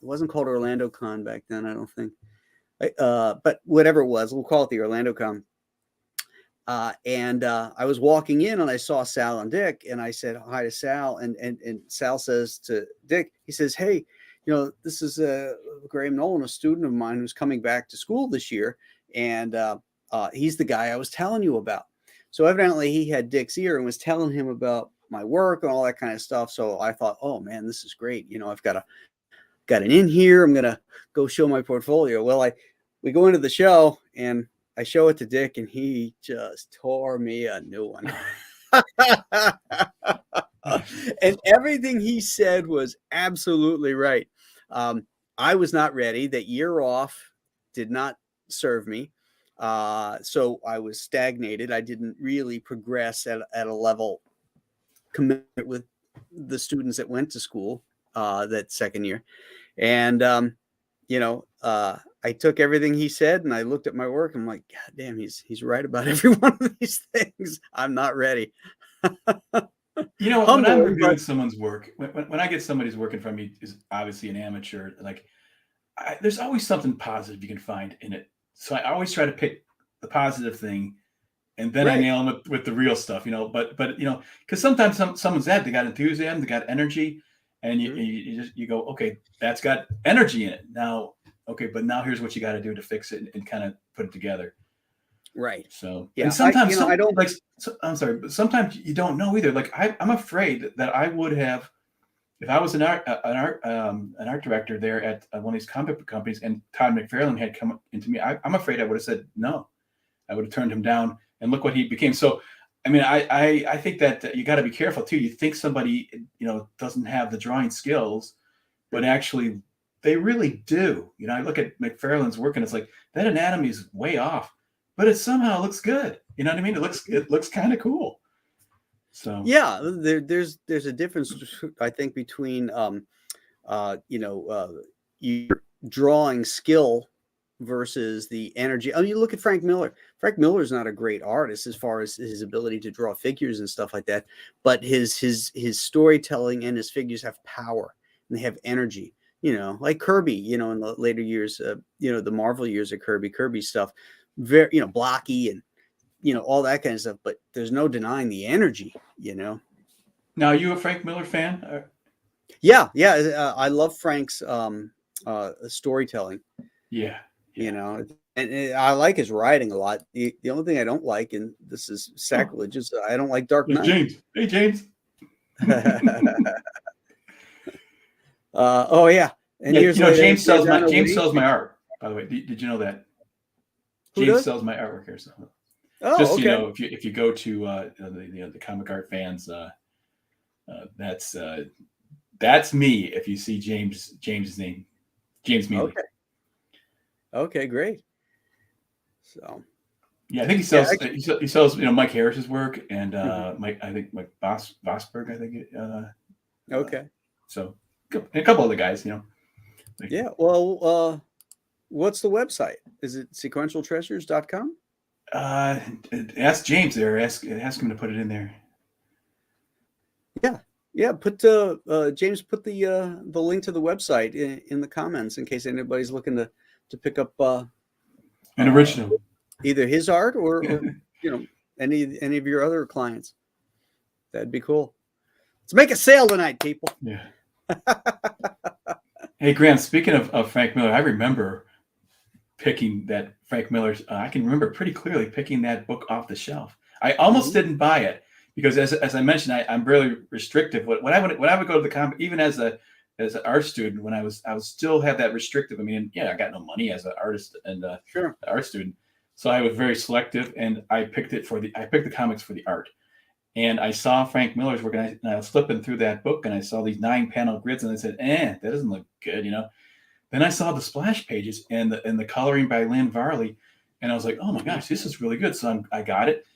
wasn't called Orlando Con back then, I don't think. But whatever it was, we'll call it the Orlando Con. And I was walking in and I saw Sal and Dick, and I said hi to Sal, and Sal says to Dick, he says, "Hey, this is Graham Nolan, a student of mine who's coming back to school this year, and he's the guy I was telling you about." So evidently he had Dick's ear and was telling him about my work and all that kind of stuff. So I thought, oh man, this is great. I've got an in here. I'm gonna go show my portfolio. Well, we go into the show and I show it to Dick, and he just tore me a new one. And everything he said was absolutely right. I was not ready. That year off did not serve me. So I was stagnated. I didn't really progress at a level commitment with the students that went to school that second year. And, I took everything he said and I looked at my work. I'm like, God damn, he's right about every one of these things. I'm not ready. When I'm reviewing someone's work, when I get somebody's work in front of me, is obviously an amateur, like there's always something positive you can find in it. So I always try to pick the positive thing, and then I nail them with the real stuff, But because sometimes someone's they got enthusiasm, they got energy, and you go, okay, that's got energy in it now. Okay, but now here's what you got to do to fix it and kind of put it together. Right. So and sometimes I don't like. I'm sorry, but sometimes you don't know either. Like I'm afraid that I would have, if I was an art director there at one of these comic book companies, and Todd McFarlane had come into me, I'm afraid I would have said no. I would have turned him down, and look what he became. So, I mean, I think that you got to be careful too. You think somebody doesn't have the drawing skills, but actually they really do. I look at McFarlane's work and it's like that anatomy is way off, but it somehow looks good. You know what I mean? It looks kind of cool. So yeah, there's a difference, I think, between your drawing skill versus the energy. I mean, you look at Frank Miller. Frank Miller is not a great artist as far as his ability to draw figures and stuff like that, but his storytelling and his figures have power and they have energy. Like Kirby. In the later years, the Marvel years of Kirby stuff, very blocky and all that kind of stuff. But there's no denying the energy. Now, are you a Frank Miller fan? Yeah. I love Frank's storytelling. Yeah. And I like his writing a lot. The only thing I don't like, and this is sacrilegious, I don't like Dark Knight. James. Hey, James. Oh yeah. And years later, James sells my art. By the way, did you know that? James sells my artwork here. So. Oh, just okay. if you go to the comic art fans, that's me. If you see James's name, James Mealy. Okay, great. So, yeah, I think he sells Mike Harris's work and Mike Vosberg. I think. Okay. So a couple other guys, Yeah. Well, what's the website? Is it sequentialtreasures.com? Ask James there. Ask him to put it in there. Yeah. Put James, put the link to the website in the comments in case anybody's looking to pick up an original, either his art or any of your other clients. That'd be cool. Let's make a sale tonight, people. Yeah. Hey, Graham. Speaking of Frank Miller, I remember picking that Frank Miller's. I can remember pretty clearly picking that book off the shelf. I almost didn't buy it because, as I mentioned, I'm really restrictive. When I would go to the comic, even as an art student, when I was still have that restrictive. I mean, I got no money as an artist and art student, so I was very selective, and I picked the comics for the art. And I saw Frank Miller's work, and I was flipping through that book, and I saw these 9-panel grids, and I said, that doesn't look good, Then I saw the splash pages and the coloring by Lynn Varley, and I was like, oh my gosh, this is really good. So I got it,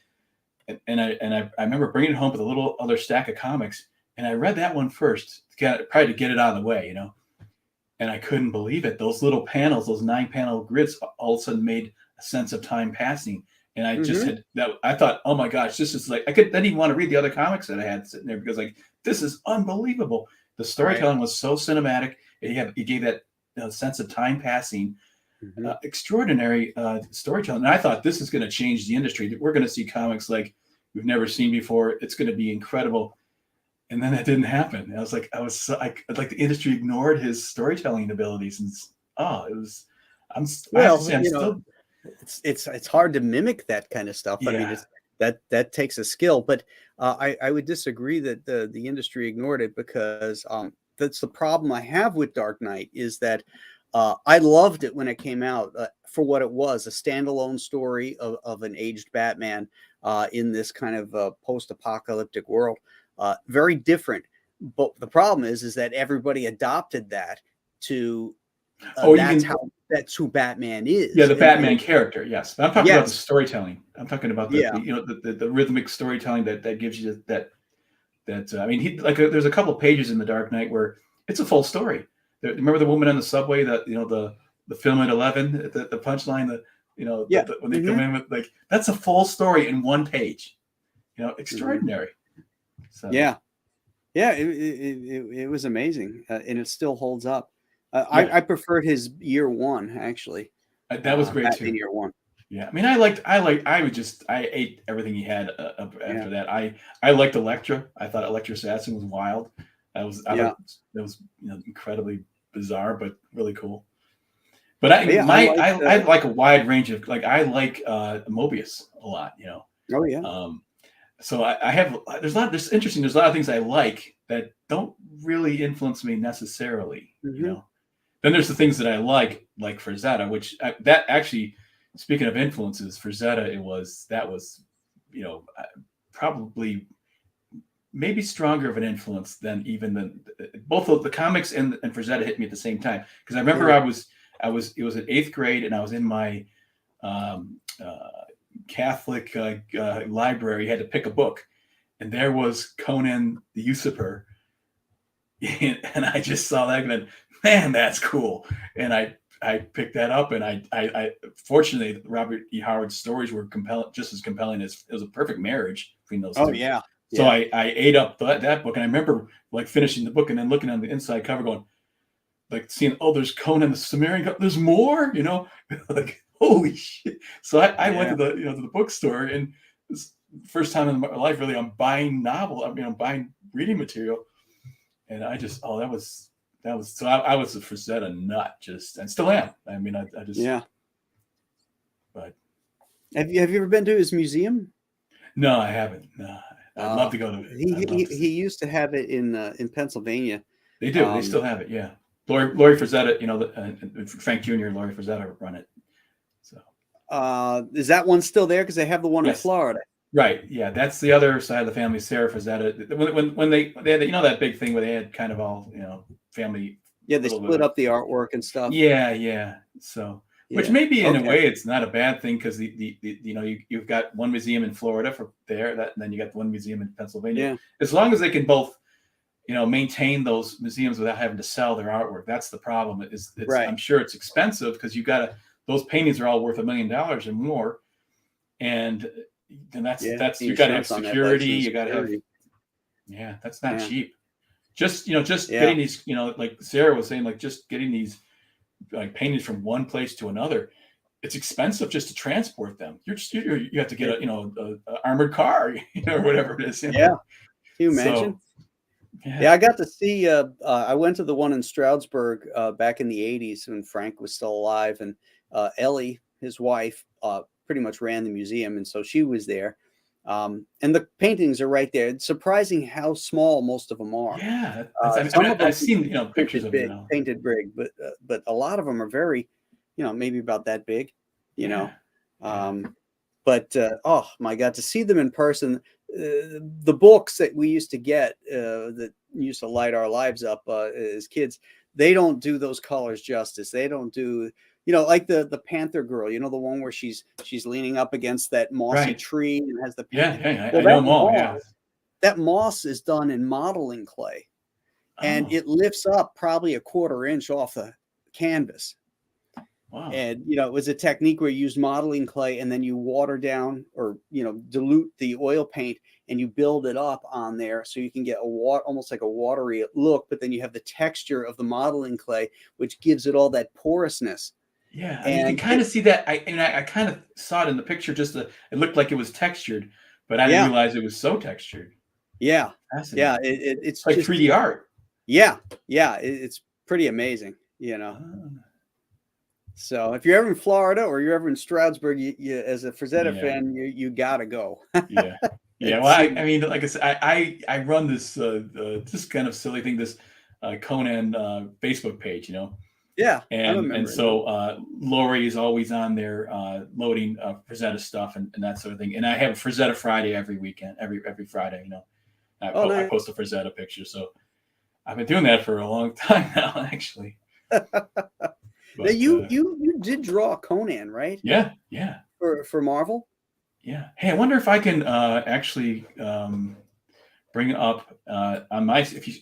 and I remember bringing it home with a little other stack of comics, and I read that one first, probably to get it out of the way, And I couldn't believe it. Those little panels, those 9-panel grids, all of a sudden made a sense of time passing. And I just had that. I thought, oh my gosh, this is like, I didn't even want to read the other comics that I had sitting there because this is unbelievable. The storytelling was so cinematic. It gave that sense of time passing, extraordinary storytelling. And I thought this is going to change the industry. We're going to see comics like we've never seen before. It's going to be incredible. And then that didn't happen. I was like the industry ignored his storytelling abilities, and it's hard to mimic that kind of stuff. Yeah. I mean, that takes a skill. But I would disagree that the industry ignored it, because that's the problem I have with Dark Knight, is that I loved it when it came out for what it was, a standalone story of an aged Batman in this kind of post-apocalyptic world. Very different. But the problem is that everybody adopted that to Oh, you can. that's who Batman is. Yeah, the And Batman character, yes. But I'm talking about the yes, storytelling. I'm talking about the, yeah, the rhythmic storytelling that gives you I mean, there's a couple of pages in the Dark Knight where it's a full story. Remember the woman on the subway, that the film at 11, the punchline, yeah, when they come in with, like, that's a full story in one page. Extraordinary. So yeah, yeah. It was amazing, and it still holds up. yeah, I preferred his year one, actually. that was great Batman too. year one. Yeah, I mean, I ate everything he had after that. I liked Elektra. I thought Elektra Assassin was wild. I Yeah, thought that was incredibly bizarre, but really cool. But I yeah. I like a wide range of, like, I like Mobius a lot. Oh yeah. So I have, there's interesting. There's a lot of things I like that don't really influence me necessarily. Hmm. Then there's the things that I like Frazetta, which that actually, speaking of influences, Frazetta, that was, probably maybe stronger of an influence than both of the comics and Frazetta hit me at the same time. Because I remember Yeah. it was in 8th grade, and I was in my Catholic library. Had to pick a book, and there was Conan the Usurper, and I just saw that and went, man, that's cool. And I picked that up, and I fortunately, Robert E. Howard's stories were just as compelling. As it was a perfect marriage between those Oh two. yeah. So Yeah. I ate up that book, and I remember, like, finishing the book and then looking on the inside cover, going, like, seeing, oh, there's Conan the Cimmerian. There's more, like, holy shit. So I went to the bookstore, and this first time in my life, really, I'm buying I'm buying reading material, and I just, that was so I was a Frazetta nut, and still am. I mean, I just, Yeah. but Have you ever been to his museum? no, I haven't. No, I'd love to go to it. I'd love to He see. used to have it in Pennsylvania. They do. They Um, still have it. Yeah. Laurie Frazetta, Frank Jr. and Laurie Frazetta run it. So is that one still there? Because they have the one in yes, Florida. right. Yeah, that's the other side of the family. Sarah Frazetta. When they had, that big thing where they had kind of all, family. Yeah, they split up the artwork and stuff. Yeah. So, which Yeah. maybe in a Okay. way it's not a bad thing, because you've got one museum in Florida and then you got one museum in Pennsylvania. Yeah. As long as they can both, maintain those museums without having to sell their artwork. That's the problem. Right. I'm sure it's expensive, because those paintings are all worth $1 million or more, and then that's the you got to have insurance on that security. license You got to have, security. that's not Yeah. cheap. Just Yeah. getting these, like Sarah was saying, like, just getting these, like, paintings from one place to another. It's expensive just to transport them. You have to get a armored car, or whatever it is. Yeah. Can you imagine? So, Yeah, I got to see. I went to the one in Stroudsburg back in the '80s when Frank was still alive, and Ellie, his wife, pretty much ran the museum, and so she was there. And the paintings are right there. It's surprising how small most of them are. yeah, Some of them I've seen pictures of it now. painted big, but a lot of them are very, maybe about that big, you know. But oh my God, to see them in person, the books that we used to get that used to light our lives up as kids, they don't do those colors justice. They don't do, like the Panther Girl, the one where she's leaning up against that mossy Right. tree and has the Yeah, paint. I know them all. Yeah. That moss is done in modeling clay, and Oh, it lifts up probably a 1/4 inch off the canvas. wow. And it was a technique where you use modeling clay, and then you water down or dilute the oil paint, and you build it up on there so you can get almost like a watery look, but then you have the texture of the modeling clay, which gives it all that porousness. Yeah, I mean, you can kind of see that. I kind of saw it in the picture. It looked like it was textured, but I didn't realize it was so textured. Yeah, Fascinating. it's like just 3D art. Yeah, it's pretty amazing. Oh. So if you're ever in Florida or you're ever in Stroudsburg, you as a Frazetta Yeah. fan, you gotta go. Yeah. Yeah. And Well, see. I mean, like I said, I run this kind of silly thing, this Conan Facebook page, Yeah, I and remember it now. so Lori is always on there loading Frazetta stuff and that sort of thing. And I have a Frazetta Friday every weekend, every Friday. Oh, I nice. post a Frazetta picture, so I've been doing that for a long time now, actually. Now But you did draw Conan, right? yeah, For Marvel. yeah. Hey, I wonder if I can actually bring up on my if you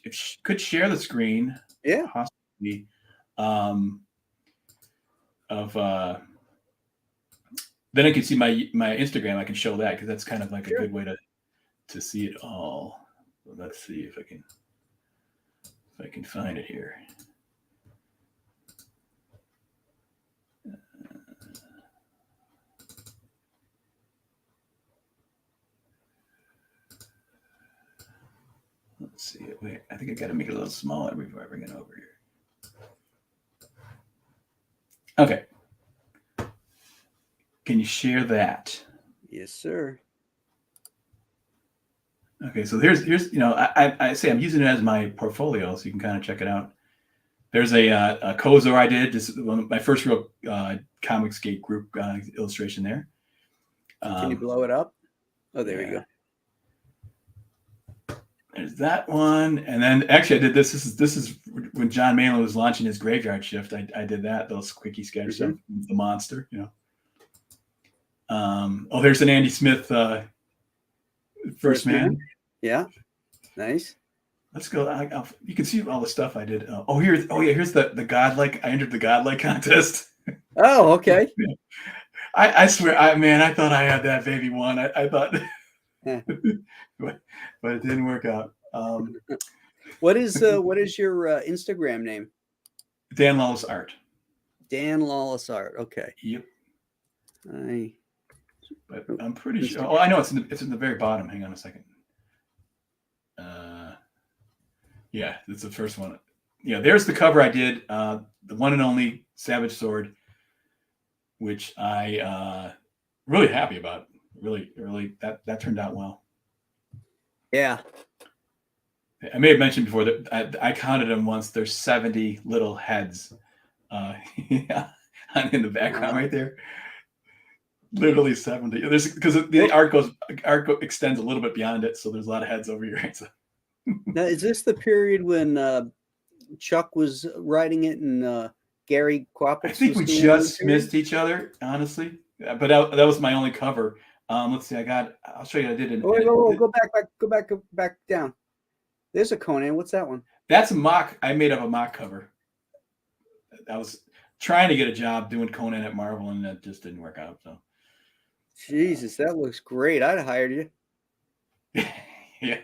could share the screen, Yeah. possibly of then I can see my Instagram. I can show that because that's kind of like a Sure. good way to see it all. Let's see if I can find it here. Let's see it. Wait, I think I got to make it a little smaller before I bring it over here. Okay. Can you share that? Yes, sir. Okay, so here's I say I'm using it as my portfolio, so you can kind of check it out. There's a Kozo I did. This is my first real Comicsgate group illustration there. Can you blow it up? Oh, there you go. There's that one, and then actually I did this. This is when John Malin was launching his Graveyard Shift. I did that, those quickie sketches of the monster. Oh, there's an Andy Smith First Man. Yeah, nice. Let's go. You can see all the stuff I did. Here's the Godlike. I entered the Godlike contest. Oh, okay. Yeah. I swear, I thought I had that baby one. I thought, but it didn't work out. What is your Instagram name? Dan Lawlis Art. Dan Lawlis Art. Okay. Yep. But I'm pretty sure. Instagram. Oh, I know it's in the very bottom. Hang on a second. Yeah, it's the first one. Yeah, there's the cover I did. The one and only Savage Sword, which I really happy about. Really, that turned out well. Yeah. I may have mentioned before that I counted them once. There's 70 little heads yeah, in the background right there. Literally 70. There's because the art extends a little bit beyond it, so there's a lot of heads over here. So. Now, is this the period when Chuck was writing it and Gary Kwapis? I think we just missed each other, honestly. But that was my only cover. Let's see. I'll show you. I did. Go back down. There's a Conan. What's that one? That's a mock. I made up a mock cover. I was trying to get a job doing Conan at Marvel, and that just didn't work out. So. Jesus, that looks great. I'd have hired you. Yeah.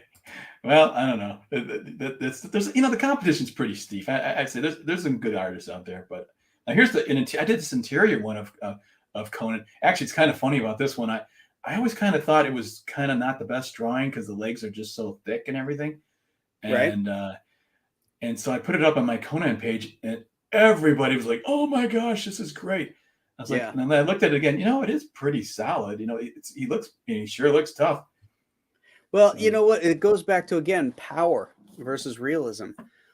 Well, I don't know. There's the competition's pretty steep. I'd say there's some good artists out there, but now here's I did this interior one of Conan. Actually, it's kind of funny about this one. I always kind of thought it was kind of not the best drawing because the legs are just so thick and everything. And right. And so I put it up on my Conan page, and everybody was like, "Oh my gosh, this is great!" I was like, and then I looked at it again. It is pretty solid. He sure looks tough. Well, so, you know what? It goes back to, again, power versus realism.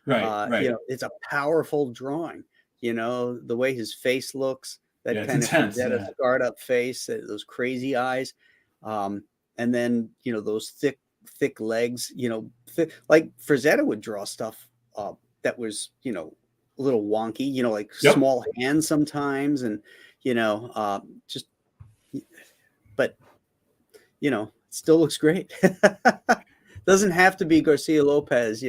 Right. It's a powerful drawing. The way his face looks, that kind of scarred up face, those crazy eyes. And then, those thick legs, like Frazetta would draw stuff that was, a little wonky, like small hands sometimes. And, but, still looks great. Doesn't have to be Garcia Lopez,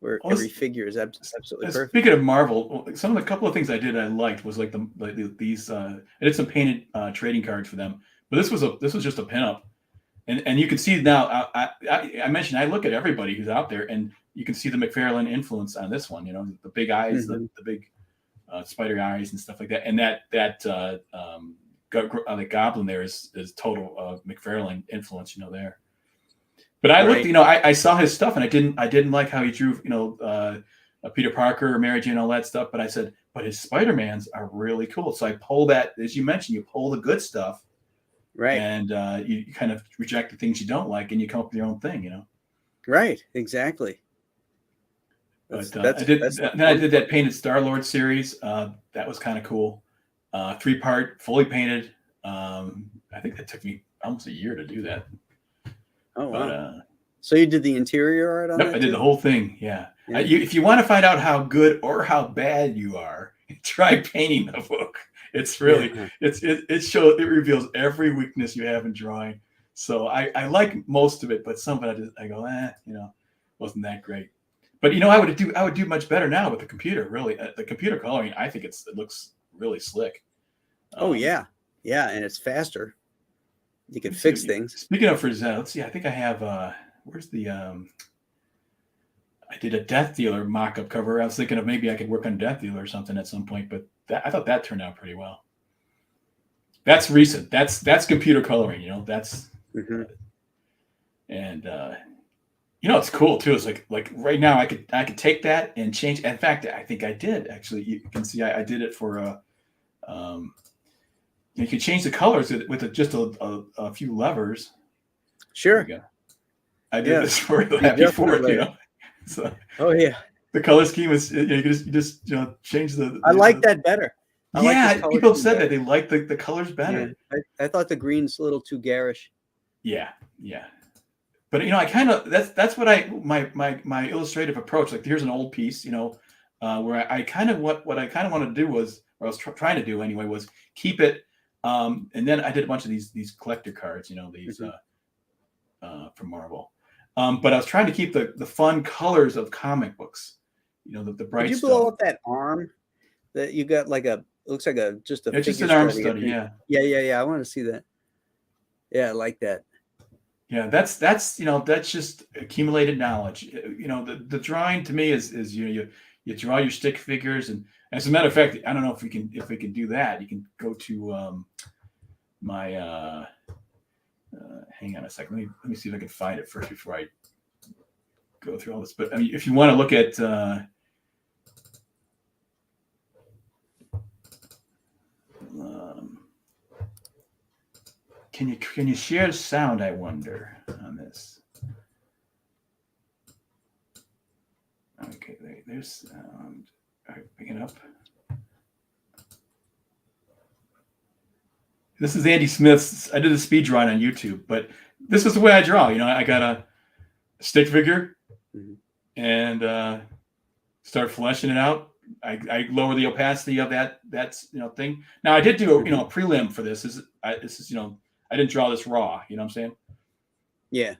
where every figure is absolutely perfect. Speaking of Marvel, a couple of things I liked was like these. I did some painted trading cards for them, but this was just a pinup, and you can see now. I mentioned I look at everybody who's out there, and you can see the McFarlane influence on this one. The big eyes, the big spider eyes, and stuff like that, and that the goblin there is total McFarlane influence, there. But I looked, I saw his stuff, and I didn't like how he drew, Peter Parker, Mary Jane, all that stuff. But I said, but his Spider-Mans are really cool. So I pull that, as you mentioned, you pull the good stuff, Right. and you kind of reject the things you don't like, and you come up with your own thing, you know. Right. Exactly. But I did that painted Star-Lord series. That was kind of cool. 3-part, fully painted. I think that took me almost a year to do that. Oh wow! But, so you did the interior art on that? I did too? the whole thing. Yeah. If you want to find out how good or how bad you are, try painting the book. It's really it reveals every weakness you have in drawing. So I like most of it, but some of it I go, wasn't that great. But I would do much better now with the computer. Really, the computer coloring, I think it looks really slick. Oh yeah, and it's faster. You can fix things. Speaking of let's see. I think I have. Where's the? I did a Death Dealer mock-up cover. I was thinking of maybe I could work on Death Dealer or something at some point, but I thought that turned out pretty well. That's recent. That's computer coloring. That's. And it's cool too. It's like right now I could take that and change. In fact, I think I did actually. You can see I did it for you could change the colors with just a few levers. Sure. I did this for that before, So, oh yeah. The color scheme is you just change the. I like that better. People said that they like the colors better. Yeah, I thought the green's a little too garish. Yeah. But I kind of that's what my illustrative approach. Like here's an old piece, where I kind of what I kind of wanted to do was, or I was trying to do anyway, was keep it. And then I did a bunch of these collector cards, these from Marvel. But I was trying to keep the fun colors of comic books, the bright. Did you blow up that arm that you got? Looks like just an arm study. Yeah. I want to see that. Yeah, I like that. Yeah, that's just accumulated knowledge. The drawing to me is you draw your stick figures, and as a matter of fact, I don't know if we can do that. You can go to my hang on a second. Let me see if I can find it first before I go through all this. But I mean, if you want to look at can you share sound? I wonder on this. Okay, there's sound. All right, pick it up. This is Andy Smith's. I did a speed drawing on YouTube, but this is the way I draw. I got a stick figure and start fleshing it out. I lower the opacity of that thing. Now I did do a prelim for this. This is I didn't draw this raw. You know what I'm saying? Yeah.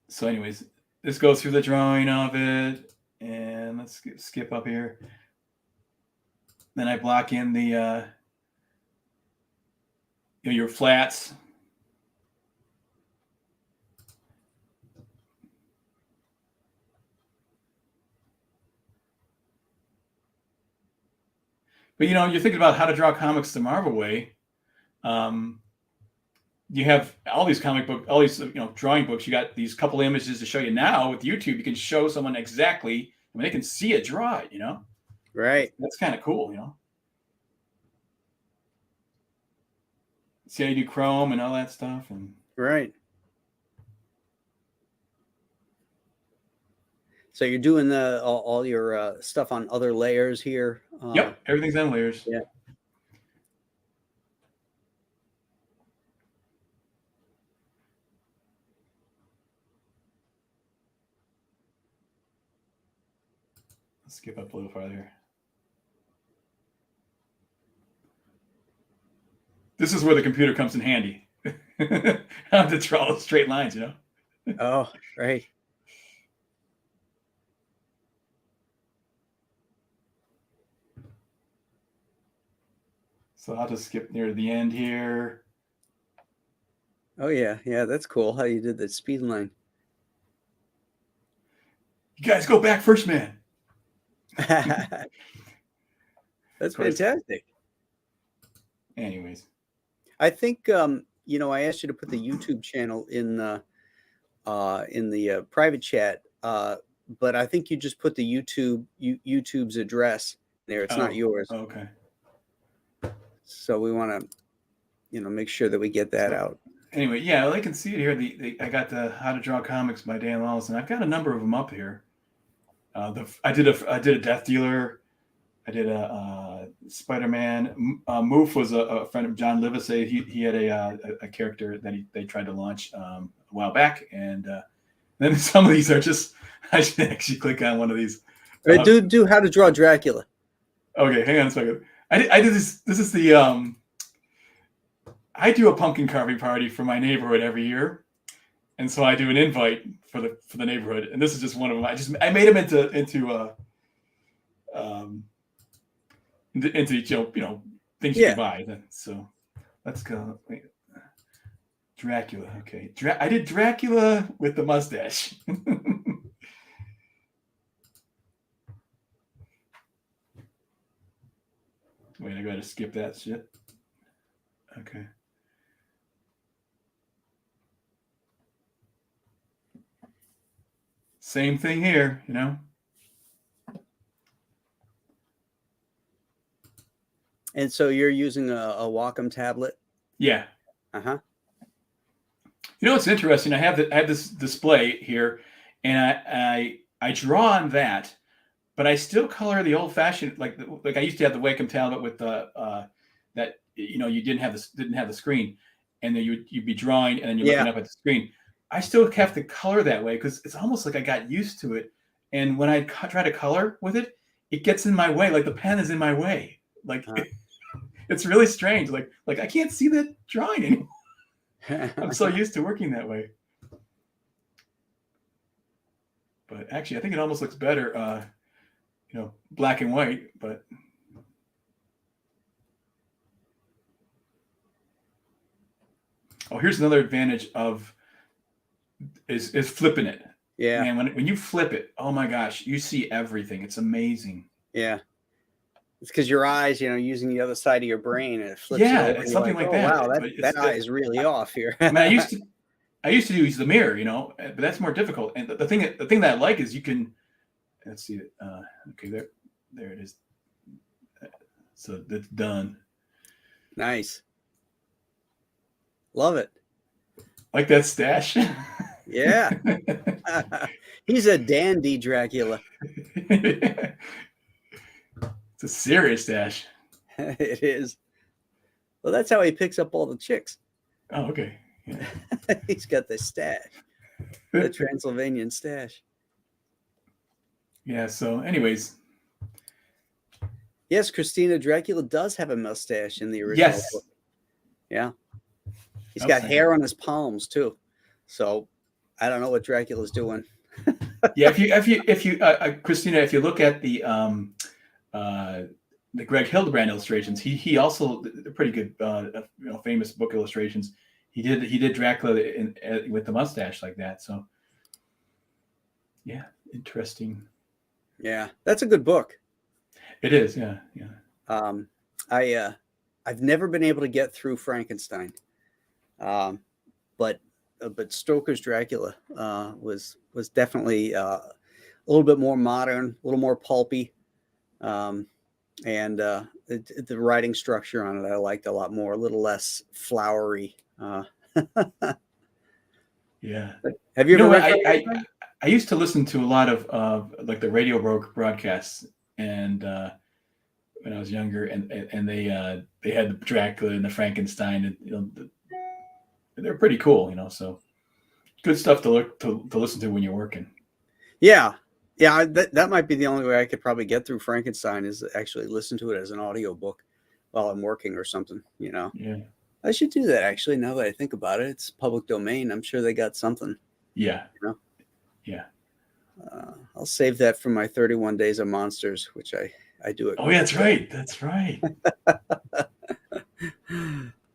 So, anyways, this goes through the drawing of it, and let's skip up here. Then I block in the your flats. But you're thinking about how to draw comics the Marvel way. You have all these all these drawing books. You got these couple images to show you. Now with YouTube, you can show someone exactly. I mean, they can see it, draw it. Right. That's kind of cool. See how you do Chrome and all that stuff, and right. So you're doing all your stuff on other layers here. Yep, everything's on layers. Yeah. Let's skip up a little farther. This is where the computer comes in handy. I have to draw straight lines, Oh, right. So I'll just skip near the end here. Oh yeah, that's cool how you did that speed line. You guys go back first, man. That's fantastic. Anyways, I think I asked you to put the YouTube channel in the private chat. but I think you just put the YouTube's address there. It's not yours. Okay. So we want to, make sure that we get that out. Anyway, yeah, well, I can see it here. I got the How to Draw Comics by Dan Lawson. I've got a number of them up here. I did a Death Dealer. I did a Spider-Man. Moof was a friend of John Livesey. He had a character that they tried to launch a while back, and then some of these are just. I should actually click on one of these. Do How to Draw Dracula. Okay, hang on a second. I did this. This is the. I do a pumpkin carving party for my neighborhood every year, and so I do an invite for the neighborhood, and this is just one of them. I made them into things you can buy. So let's go. Wait. Dracula. Okay, I did Dracula with the mustache. Wait, I gotta skip that shit. Okay. Same thing here, And so you're using a Wacom tablet? Yeah. Uh-huh. It's interesting. I have this display here, and I draw on that, but I still color the old-fashioned, like I used to have the Wacom tablet with the that you didn't have the screen, and then you'd be drawing, and then you're looking up at the screen. I still have to color that way because it's almost like I got used to it. And when I try to color with it, it gets in my way. Like the pen is in my way. Like it's really strange. Like I can't see the drawing anymore. I'm so used to working that way. But actually, I think it almost looks better, black and white. But here's another advantage of is flipping it. Yeah. Man, when you flip it, oh my gosh, you see everything. It's amazing. Yeah. It's because your eyes, using the other side of your brain, and it flips. Yeah, it over, it's something like that. Wow, that eye is really off here. I mean, I used to use the mirror, but that's more difficult. And the thing that I like is you can. Let's see it. Okay, there it is. So that's done. Nice. Love it. Like that stash. Yeah. He's a dandy Dracula. It's a serious stash. It is. Well, that's how he picks up all the chicks. Oh, okay. Yeah. He's got the stash. The Transylvanian stash. Yeah, so anyways. Yes, Christina, Dracula does have a mustache in the original book. Yeah. He's got hair on his palms too. So I don't know what Dracula's doing. Yeah, if you Christina, if you look at the Greg Hildebrand illustrations, he also, they're pretty good, famous book illustrations. He did Dracula with the mustache like that. So yeah, interesting. Yeah, that's a good book. It is. Yeah. I've never been able to get through Frankenstein, but Stoker's Dracula was definitely a little bit more modern, a little more pulpy, and the writing structure on it I liked a lot more, a little less flowery. Yeah. Have you ever read I used to listen to a lot of like the radio broadcasts, and when I was younger, and they had the Dracula and the Frankenstein, and they're pretty cool, so good stuff to listen to when you're working. Yeah. That might be the only way I could probably get through Frankenstein, is actually listen to it as an audiobook while I'm working or something. Yeah. I should do that, actually. Now that I think about it, it's public domain. I'm sure they got something. Yeah. Yeah. I'll save that for my 31 Days of Monsters, which I do it. Oh, yeah, that's right.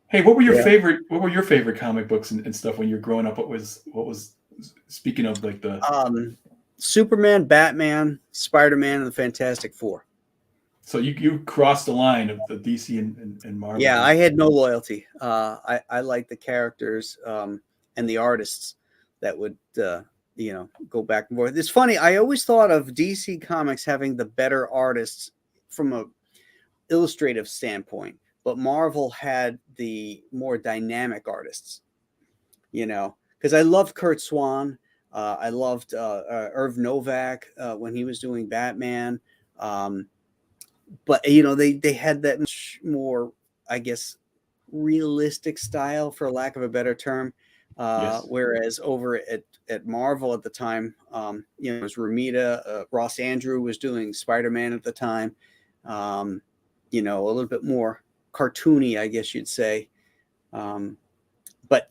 Hey, what were your favorite comic books and stuff when you were growing up? What was speaking of like the Superman, Batman, Spider-Man, and the Fantastic Four. So you crossed the line of the DC and Marvel. Yeah, I had no loyalty. I liked the characters and the artists that would go back and forth. It's funny. I always thought of DC Comics having the better artists from a illustrative standpoint, but Marvel had the more dynamic artists, because I loved Kurt Swan. I loved Irv Novak when he was doing Batman. But they had that much more, I guess, realistic style, for lack of a better term. Yes. Whereas over at Marvel at the time, it was Romita. Ross Andrew was doing Spider-Man at the time. A little bit more cartoony, I guess you'd say. But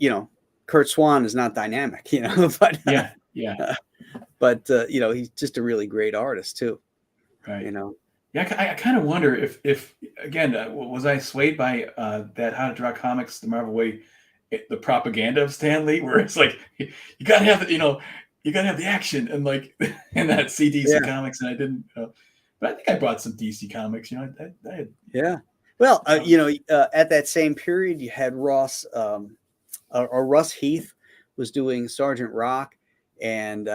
Kurt Swan is not dynamic, but Yeah. but he's just a really great artist too. Right. Yeah, I kind of wonder if again, was I swayed by that How to Draw Comics the Marvel Way, the propaganda of Stan Lee, where it's like you gotta have you gotta have the action and like and that CDC Comics, and I didn't. But I think I bought some DC Comics. I had, yeah. Well, at that same period, you had Ross or Russ Heath was doing Sergeant Rock, and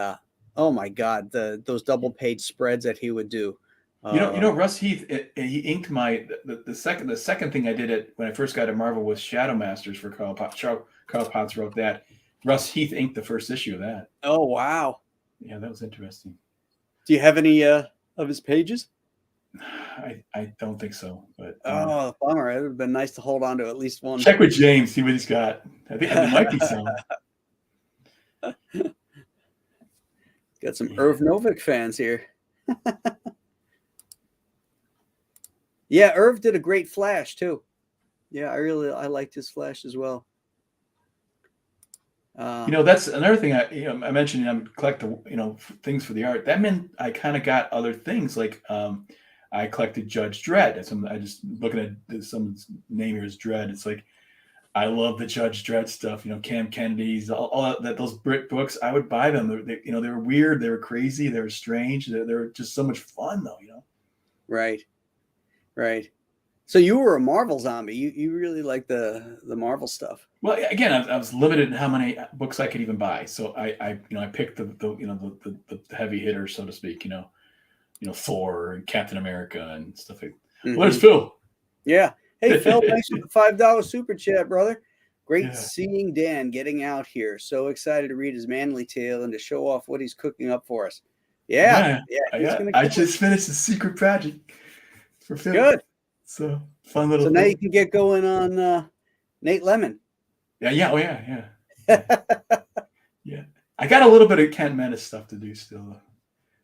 oh my God, those double page spreads that he would do. Russ Heath, he inked the second thing I did when I first got to Marvel was Shadow Masters for Carl Potts. Carl Potts wrote that. Russ Heath inked the first issue of that. Oh wow! Yeah, that was interesting. Do you have any of his pages? I don't think so. But bummer! It would have been nice to hold on to at least one. Check with James, see what he's got. I think there might be some. Got some Irv Novak fans here. Yeah, Irv did a great Flash too. Yeah, I liked his Flash as well. That's another thing I mentioned. I'm collecting things for the art. That meant I kind of got other things like I collected Judge Dredd. I just looking at someone's name here is Dredd. It's like I love the Judge Dredd stuff. Cam Kennedy's all that those Brit books. I would buy them. They were weird. They were crazy. They were strange. They were just so much fun though. Right. So you were a Marvel zombie. You really like the Marvel stuff. Well, again, I was limited in how many books I could even buy. So I picked the heavy hitters, so to speak. Thor and Captain America and stuff like. Mm-hmm. Where's Phil? Yeah. Hey Phil, thanks for the $5 super chat, brother. Great seeing Dan getting out here. So excited to read his manly tale and to show off what he's cooking up for us. Yeah. I just finished the Secret Project. For Phil. Good. So fun little. So now you can get going on Nate Lemon. Yeah. Oh yeah. Yeah. I got a little bit of Kent Menace stuff to do still.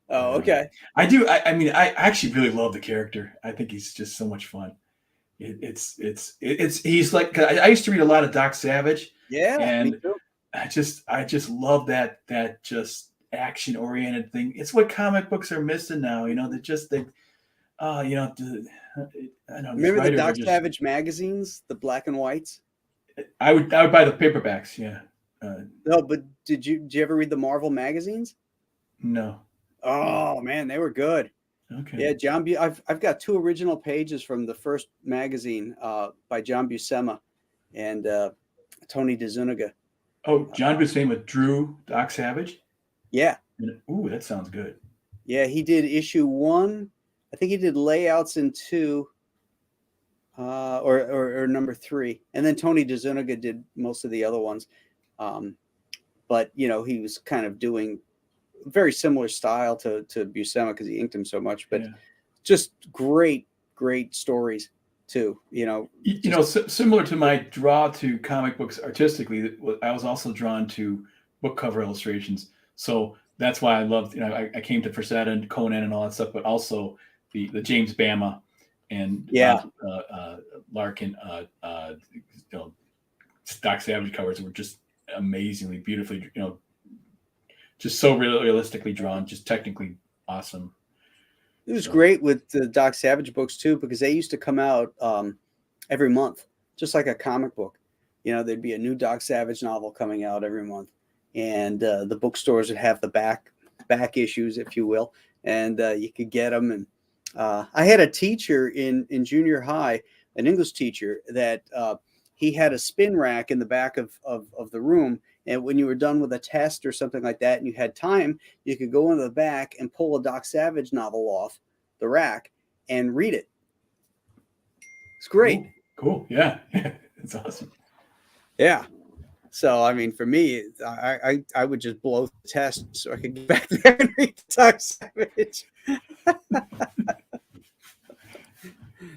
Oh, okay. I do. I mean, I actually really love the character. I think he's just so much fun. He's like, I used to read a lot of Doc Savage. Yeah. And me too. I just love that just action oriented thing. It's what comic books are missing now. I don't know. Remember the Doc Savage magazines, the black and whites? I would buy the paperbacks. Yeah. No, but did you ever read the Marvel magazines? No. Oh man, they were good. Okay. Yeah, John. I've got 2 original pages from the first magazine by John Buscema and Tony DeZuniga. Oh, John Buscema drew Doc Savage? Yeah. Ooh, that sounds good. Yeah, he did issue 1. I think he did layouts in 2, or number 3, and then Tony DeZuniga did most of the other ones. But he was kind of doing very similar style to Buscema because he inked him so much. But just great stories too. Similar to my draw to comic books artistically, I was also drawn to book cover illustrations. So that's why I loved. I came to Frazetta and Conan and all that stuff, but also the James Bama and Larkin, Doc Savage covers were just amazingly beautifully, just so realistically drawn, just technically awesome. It was great with the Doc Savage books too, because they used to come out every month, just like a comic book. There'd be a new Doc Savage novel coming out every month, and the bookstores would have the back issues, if you will, and you could get them. And I had a teacher in junior high, an English teacher, that he had a spin rack in the back of the room, And when you were done with a test or something like that, and you had time, you could go into the back and pull a Doc Savage novel off the rack and read it. It's great. Cool. Yeah. It's awesome. Yeah. So, I mean, for me, I would just blow the test so I could get back there and read Doc Savage.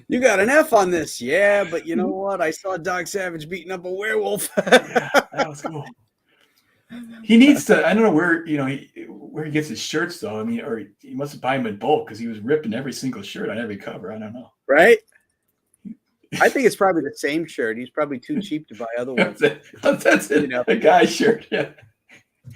You got an F on this. Yeah, but you know what? I saw Doc Savage beating up a werewolf. Yeah, that was cool. He needs to, I don't know where, where he gets his shirts, though. I mean, or he must have buy them in bulk because he was ripping every single shirt on every cover. I don't know. Right? I think it's probably the same shirt. He's probably too cheap to buy other ones. That's it. A guy's shirt. Yeah.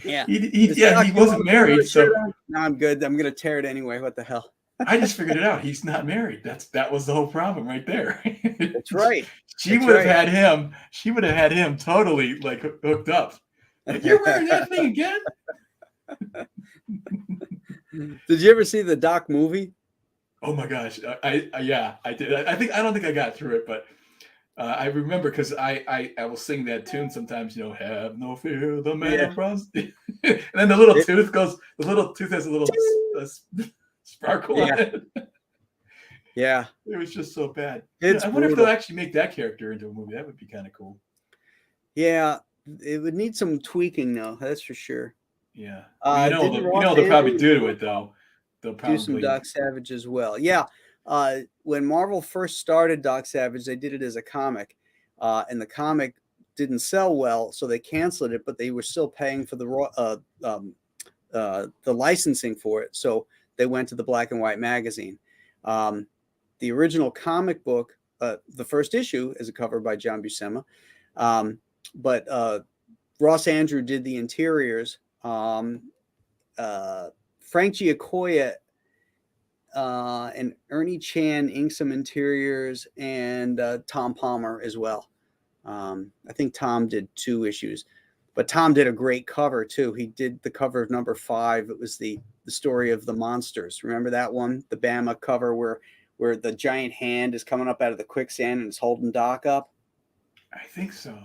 Yeah. He wasn't married, so no, I'm good. I'm gonna tear it anyway. What the hell? I just figured it out. He's not married. That was the whole problem right there. That's right. She would have had him. She would have had him totally like hooked up. Like, you're wearing that thing again? Did you ever see the Doc movie? Oh my gosh! Yeah, I did. I don't think I got through it, but I remember because I will sing that tune sometimes. Have no fear, the man runs. And then the little tooth goes. The little tooth has a little sparkle on it. Yeah, it was just so bad. I wonder if they'll actually make that character into a movie. That would be kind of cool. Yeah, it would need some tweaking, though. That's for sure. Yeah, they'll probably do it though. They'll probably do some Doc Savage as well. Yeah. When Marvel first started Doc Savage, they did it as a comic, and the comic didn't sell well, so they canceled it. But they were still paying for the licensing for it, so they went to the black and white magazine. The original comic book, the first issue, is a cover by John Buscema, but Ross Andru did the interiors. Frank Giacoya and Ernie Chan inked some interiors, and Tom Palmer as well. I think Tom did 2 issues, but Tom did a great cover too. He did the cover of number 5. It was the story of the monsters. Remember that one? The Bama cover where the giant hand is coming up out of the quicksand and it's holding Doc up. I think so.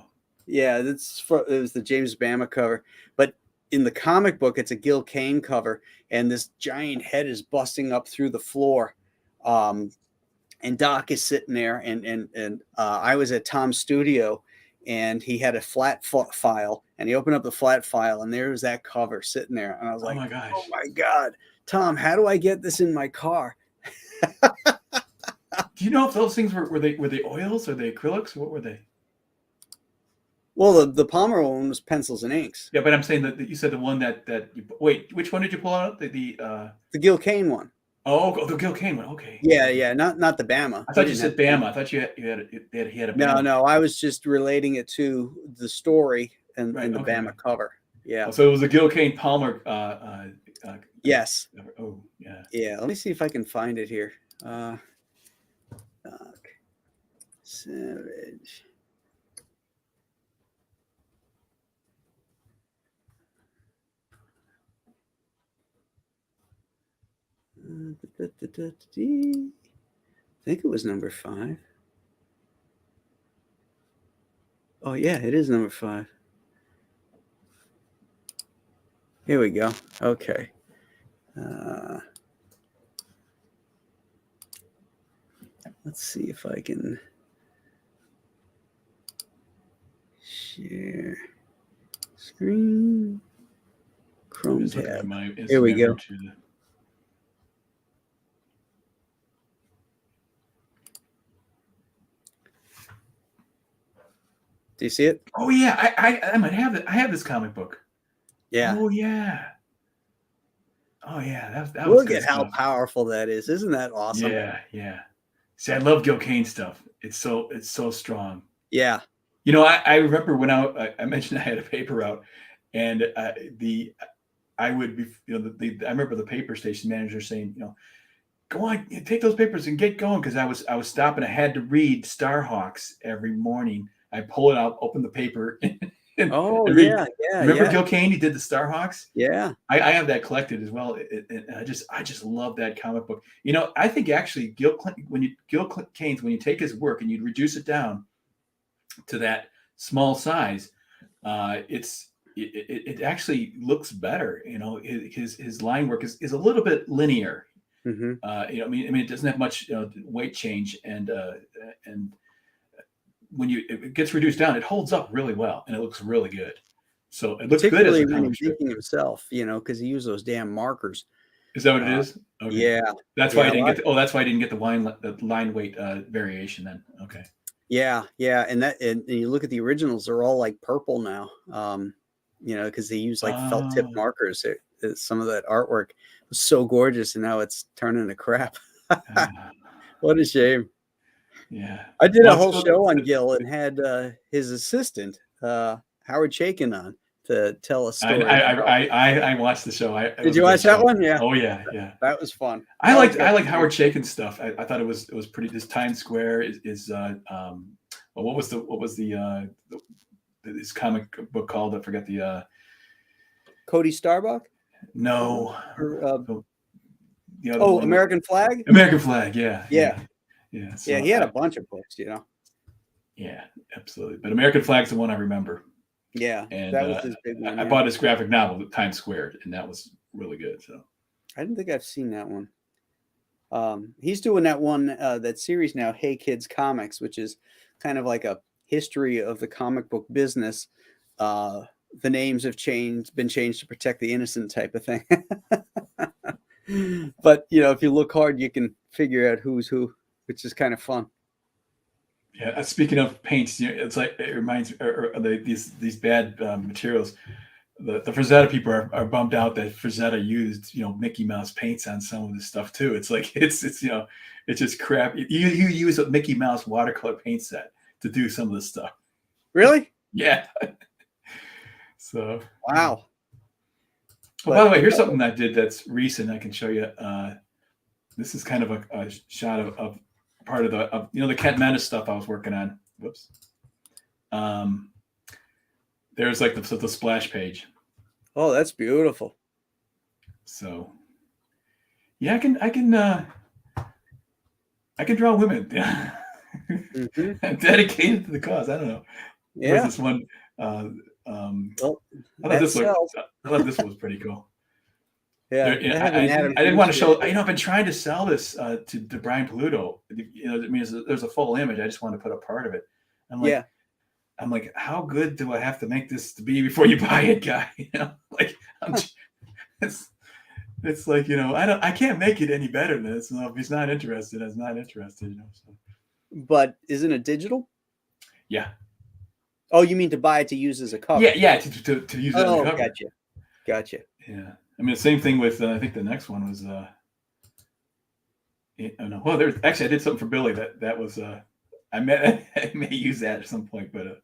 Yeah, it was the James Bama cover, but in the comic book, it's a Gil Kane cover, and this giant head is busting up through the floor. And Doc is sitting there, and I was at Tom's studio, and he had a flat file, and he opened up the flat file, and there was that cover sitting there. And I was like, oh my God, Tom, how do I get this in my car? Do you know if those things were they oils or they acrylics? What were they? Well, the Palmer one was pencils and inks. Yeah, but I'm saying that you said the one that wait, which one did you pull out? The Gil Kane one. Oh, the Gil Kane one. Okay. Yeah, not the Bama. I thought you said Bama. I thought he had a Bama. No, I was just relating it to the story and the Bama cover. Yeah. So it was a Gil Kane Palmer. Yes. Oh, yeah. Yeah. Let me see if I can find it here. Doc Savage. I think it was number 5. Oh yeah, it is number 5. Here we go. Okay. Let's see if I can share screen. Chrome tab. Here we go. Do you see it? Oh yeah, I might have it. I have this comic book. Yeah. Oh yeah. Oh yeah. That Look at how powerful that is. Isn't that awesome? Yeah. See, I love Gil Kane stuff. It's so strong. Yeah. I remember when I mentioned I had a paper out, and I would be I remember the paper station manager saying, go on, take those papers and get going, because I was stopping. I had to read Starhawks every morning. I pull it out, open the paper. Yeah. Remember Gil Kane? He did the Starhawks. Yeah, I have that collected as well. I just love that comic book. I think actually Gil Kane's, when you take his work and you reduce it down to that small size, it's it actually looks better. You know, his line work is a little bit linear. Mm-hmm. You know, I mean, it doesn't have much weight change, and when it gets reduced down, it holds up really well, and it looks really good. So it looks good as Particularly a when comic he's strip. inking himself, because he used those damn markers. Is that what it Uh, is? Okay. yeah, That's why yeah, I didn't get. That's why I didn't get the line weight variation then. Okay. yeah, and you look at the originals; they're all like purple now. Because they use like felt tip Oh. markers. Some of that artwork was so gorgeous, and now it's turning to crap. What a shame. Yeah. I did a Well, whole show on Gil and had his assistant Howard Chaykin on to tell a story. I watched the show. It Did was a you great watch that show. one? Yeah, Oh yeah, yeah. that was fun. I Howard's liked got Howard Chaykin's stuff. I thought it was pretty. This Times Square is well, what was the this comic book called? I forget the Cody Starbuck. no. Or, the other one. American Flag. American Flag. Yeah. Yeah. So Yeah, he had a bunch of books, Yeah, absolutely. But American Flag's the one I remember. Yeah, And that was his big one. I bought his graphic novel, Times Square, and that was really good. So I didn't think I've seen that one. He's doing that one, that series now, Hey Kids Comics, which is kind of like a history of the comic book business. The names have been changed to protect the innocent type of thing. But if you look hard, you can figure out who's who, which is kind of fun. yeah. Speaking of paints, it's like it reminds these bad materials. The Frazetta people are bummed out that Frazetta used Mickey Mouse paints on some of this stuff too. It's like it's just crap. You use a Mickey Mouse watercolor paint set to do some of this stuff. Really? Yeah. So wow. Well, by the way, here's something I did that's recent. I can show you. This is kind of a shot of part of the Kent Menace stuff I was working on. Whoops. There's like the splash page. Oh, that's beautiful. So, yeah, I can draw women. Yeah. Mm-hmm. I'm dedicated to the cause. I don't know. Yeah. There's this one. Well, I thought this was pretty cool. Yeah, I didn't want to show. I've been trying to sell this to Brian Paluto. I mean, there's a full image. I just want to put a part of it. I'm like, how good do I have to make this to be before you buy it, guy? It's like I can't make it any better than this. If he's not interested, I'm not interested. So. But isn't it digital? Yeah. Oh, you mean to buy it to use as a cover? Yeah, to use it as a cover. Gotcha. Yeah. I mean, the same thing with I think the next one was no. Well, there's actually I did something for Billy that was I may use that at some point, but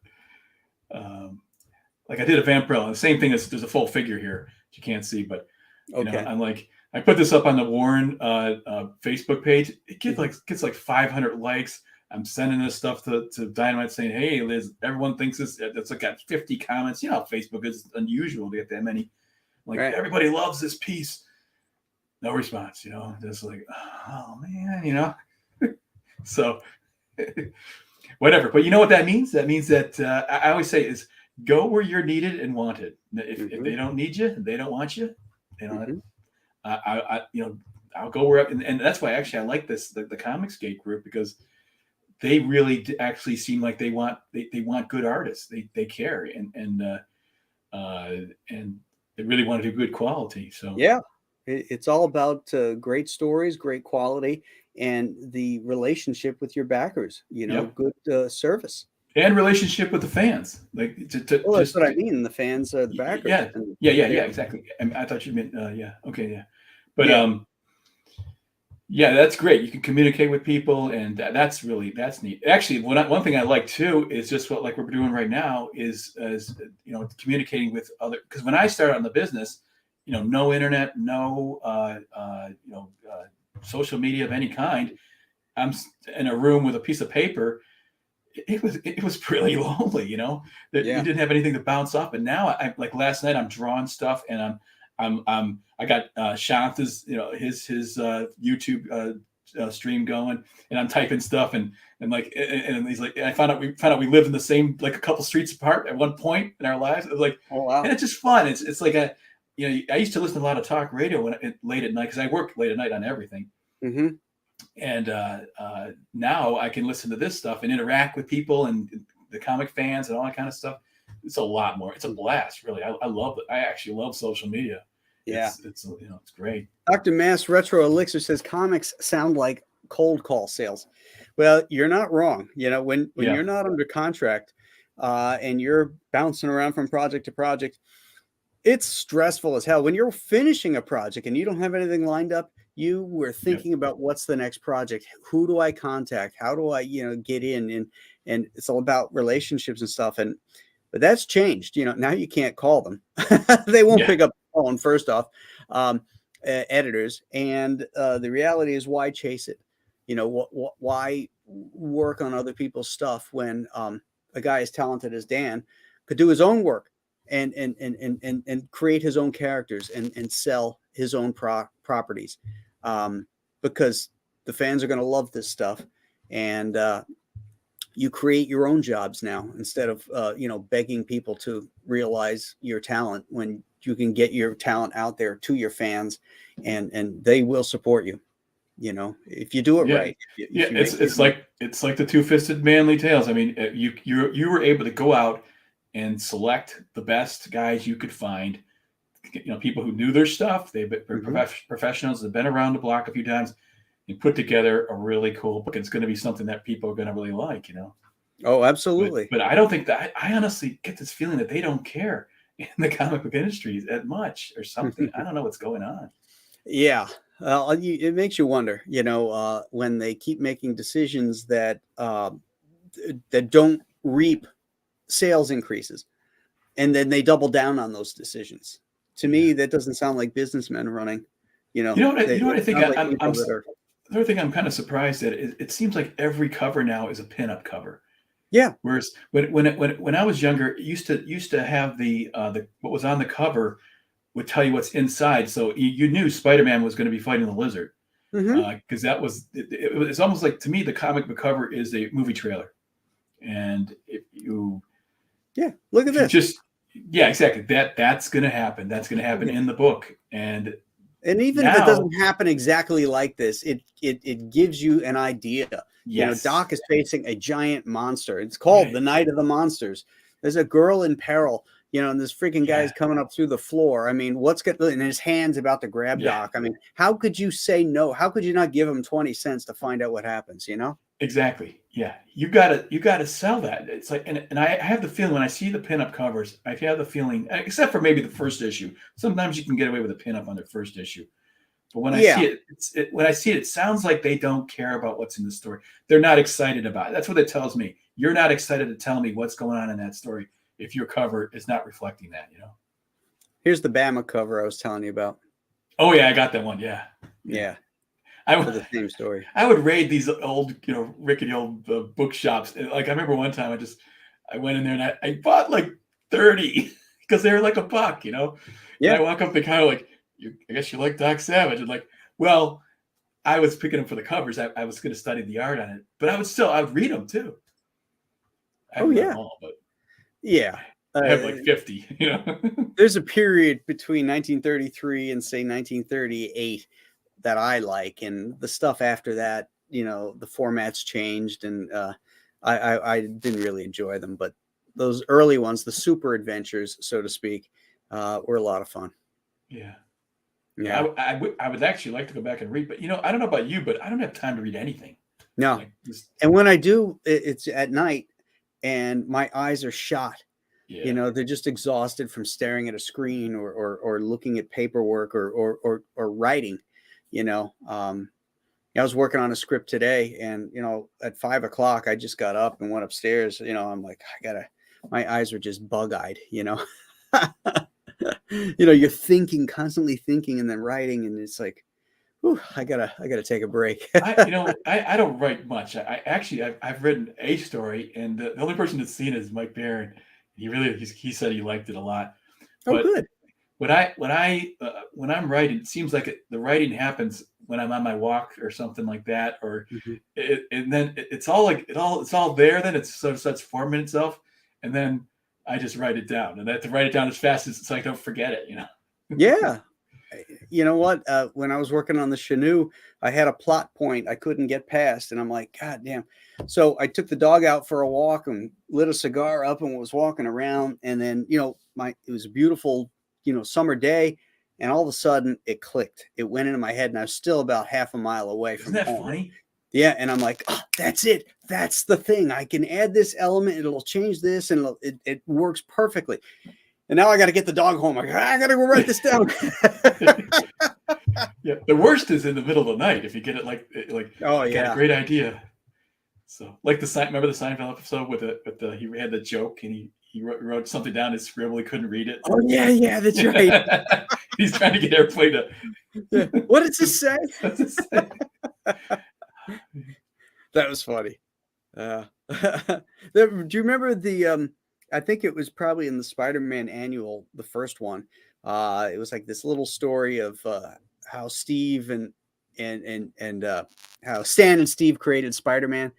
like I did a Vampirella. The same thing is there's a full figure here that you can't see, but I'm like I put this up on the Warren Facebook page. It gets like 500 likes. I'm sending this stuff to Dynamite saying, "Hey, Liz, everyone thinks this." It's like got 50 comments. You know how Facebook is unusual to get that many. Like everybody loves this piece. No response. Just like, oh man, So whatever. But you know what that means? That means that I always say is go where you're needed and wanted. If they don't need you, they don't want you. I'll go where and that's why actually I like this the Comicsgate group because they really actually seem like they want good artists. They care and they really want to do good quality. So yeah, it's all about great stories, great quality, and the relationship with your backers. Good service and relationship with the fans. Like that's what I mean. The fans are the backers. Yeah, exactly. I thought you meant okay, yeah, but yeah, that's great. You can communicate with people, and that's neat. Actually, one thing I like too is just what like we're doing right now is communicating with other. Because when I started on the business, no internet, no social media of any kind. I'm in a room with a piece of paper. It was really lonely, You didn't have anything to bounce off. And now, like last night, I'm drawing stuff, and I got Shanta's, his YouTube stream going, and I'm typing stuff, and he's like, I found out we lived in the same, like, a couple streets apart at one point in our lives. It was like, Oh wow. and it's just fun. It's like I used to listen to a lot of talk radio late at night, because I worked late at night on everything. Mm-hmm. And now I can listen to this stuff and interact with people and the comic fans and all that kind of stuff. It's a lot more. It's a blast, really. I love it. I actually love social media. Yeah, it's great. Dr. Mass Retro Elixir says comics sound like cold call sales. Well, you're not wrong. When you're not under contract and you're bouncing around from project to project, it's stressful as hell. When you're finishing a project and you don't have anything lined up, you were thinking about what's the next project. Who do I contact? How do I, get in? And it's all about relationships and stuff. But that's changed. Now you can't call them. They won't pick up the phone, first off, editors. And the reality is, why chase it? Why work on other people's stuff when a guy as talented as Dan could do his own work and create his own characters and sell his own properties, because the fans are going to love this stuff. And you create your own jobs now, instead of begging people to realize your talent, when you can get your talent out there to your fans, and they will support you. If you do it right. It's like the two-fisted manly tales. I mean, you were able to go out and select the best guys you could find. People who knew their stuff. They've been professionals that have been around the block a few times, and put together a really cool book. It's going to be something that people are going to really like. Oh, absolutely. But I don't think that. I honestly get this feeling that they don't care in the comic book industry that much, or something. I don't know what's going on. Yeah. It makes you wonder, when they keep making decisions that don't reap sales increases, and then they double down on those decisions. To me, that doesn't sound like businessmen running. You know what I think? The other thing I'm kind of surprised at is, it seems like every cover now is a pinup cover. Yeah. Whereas when I was younger, it used to have the what was on the cover would tell you what's inside, so you knew Spider-Man was going to be fighting the Lizard, because that was it's almost like, to me, the comic book cover is a movie trailer, and if you look at this, exactly, that's going to happen. That's going to happen in the book, and even if it doesn't happen exactly like this, it gives you an idea. Yes. Doc is facing a giant monster. It's called The Night of the Monsters. There's a girl in peril. And this freaking guy's coming up through the floor. I mean, and his hand's about to grab Doc. I mean, how could you say no? How could you not give him 20 cents to find out what happens? Exactly. Yeah. You gotta sell that. It's like, and I have the feeling, when I see the pinup covers, I have the feeling, except for maybe the first issue, sometimes you can get away with a pinup on their first issue. But when I see it, it sounds like they don't care about what's in the story. They're not excited about it. That's what it tells me. You're not excited to tell me what's going on in that story if your cover is not reflecting that. Here's the Bama cover I was telling you about. Oh yeah, I got that one. Yeah. For the same story. I would raid these old, rickety old bookshops. Like, I remember one time I went in there and I bought like 30 because they were like $1, And I walk up to kind of like, I guess you like Doc Savage. And like, well, I was picking them for the covers. I was going to study the art on it, but I would read them too. I have like 50, There's a period between 1933 and say 1938 that I like, and the stuff after that, the formats changed, and I didn't really enjoy them. But those early ones, the super adventures, so to speak, were a lot of fun. Yeah. I would actually like to go back and read, but I don't know about you, but I don't have time to read anything. No. And when I do, it's at night, and my eyes are shot. They're just exhausted from staring at a screen or looking at paperwork or writing. I was working on a script today, and at 5 o'clock I just got up and went upstairs. I'm like, my eyes are just bug-eyed. You're constantly thinking, and then writing, and it's like, whew, I gotta take a break. I don't write much. I've written a story, and the only person that's seen it is Mike Barron. He said he liked it a lot. Oh, good. When I'm writing, it seems like the writing happens when I'm on my walk or something like that, or Mhm. and then it's all like it's all there. Then it sort of starts forming itself, and then I just write it down, and I have to write it down as fast as so I don't forget it. Yeah. You know what? When I was working on the Canoe, I had a plot point I couldn't get past, and I'm like, God damn. So I took the dog out for a walk and lit a cigar up and was walking around. And then, it was a beautiful, summer day. And all of a sudden it clicked. It went into my head, and I was still about half a mile away Isn't from that home. funny? Yeah. And I'm like, oh, that's it. That's the thing. I can add this element. It'll change this, and it works perfectly. And now I got to get the dog home. I got to go write this down. Yeah, the worst is in the middle of the night if you get it like Oh, I got a yeah. great idea. So like remember the Seinfeld episode with the he had the joke and he wrote something down, his scribble, he couldn't read it. Oh, yeah, that's right. He's trying to get everybody to. Yeah. What does this say? What's it say? That was funny. Do you remember the? I think it was probably in the Spider-Man annual, the first one. It was like this little story of how Steve and how Stan and Steve created Spider-Man.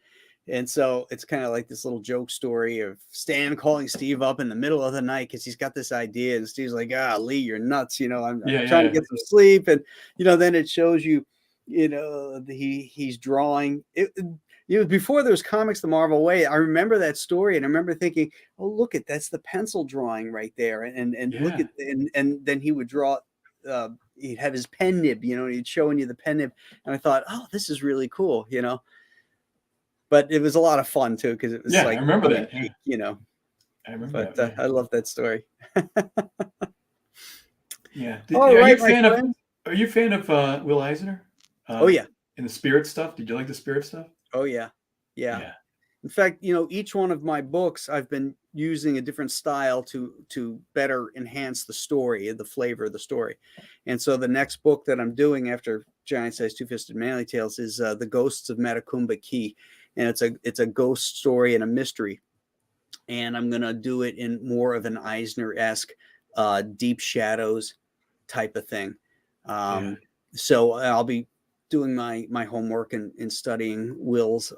And so it's kind of like this little joke story of Stan calling Steve up in the middle of the night because he's got this idea, and Steve's like, Lee, you're nuts. I'm trying to get some sleep. And, then it shows you, he's drawing it. Before there was comics the Marvel way, I remember that story, and I remember thinking, oh, look that's the pencil drawing right there. And look at, and then he would draw, he'd have his pen nib, and he'd showing you the pen nib. And I thought, oh, this is really cool, But it was a lot of fun too, because it was I remember that. I remember that. I love that story. Yeah. Are you a fan of Will Eisner? Oh yeah. In the spirit stuff, did you like the spirit stuff? Oh yeah. In fact, each one of my books, I've been using a different style to better enhance the story, the flavor of the story. And so the next book that I'm doing after Giant Size Two-Fisted Manly Tales is The Ghosts of Metakumba Key. And it's a ghost story and a mystery. And I'm going to do it in more of an Eisner-esque deep shadows type of thing. So I'll be doing my homework and studying Will's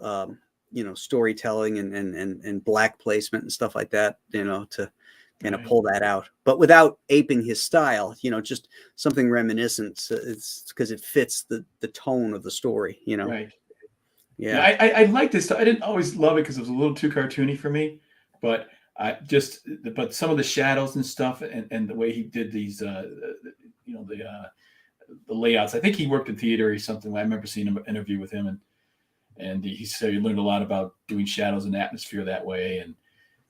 storytelling and black placement and stuff like that, to kind of pull that out, but without aping his style, just something reminiscent. It's because it fits the tone of the story, Right. Yeah. I like this. I didn't always love it because it was a little too cartoony for me, but but some of the shadows and stuff and the way he did these, the layouts. I think he worked in theater or something. I remember seeing an interview with him, and he said he learned a lot about doing shadows and atmosphere that way. And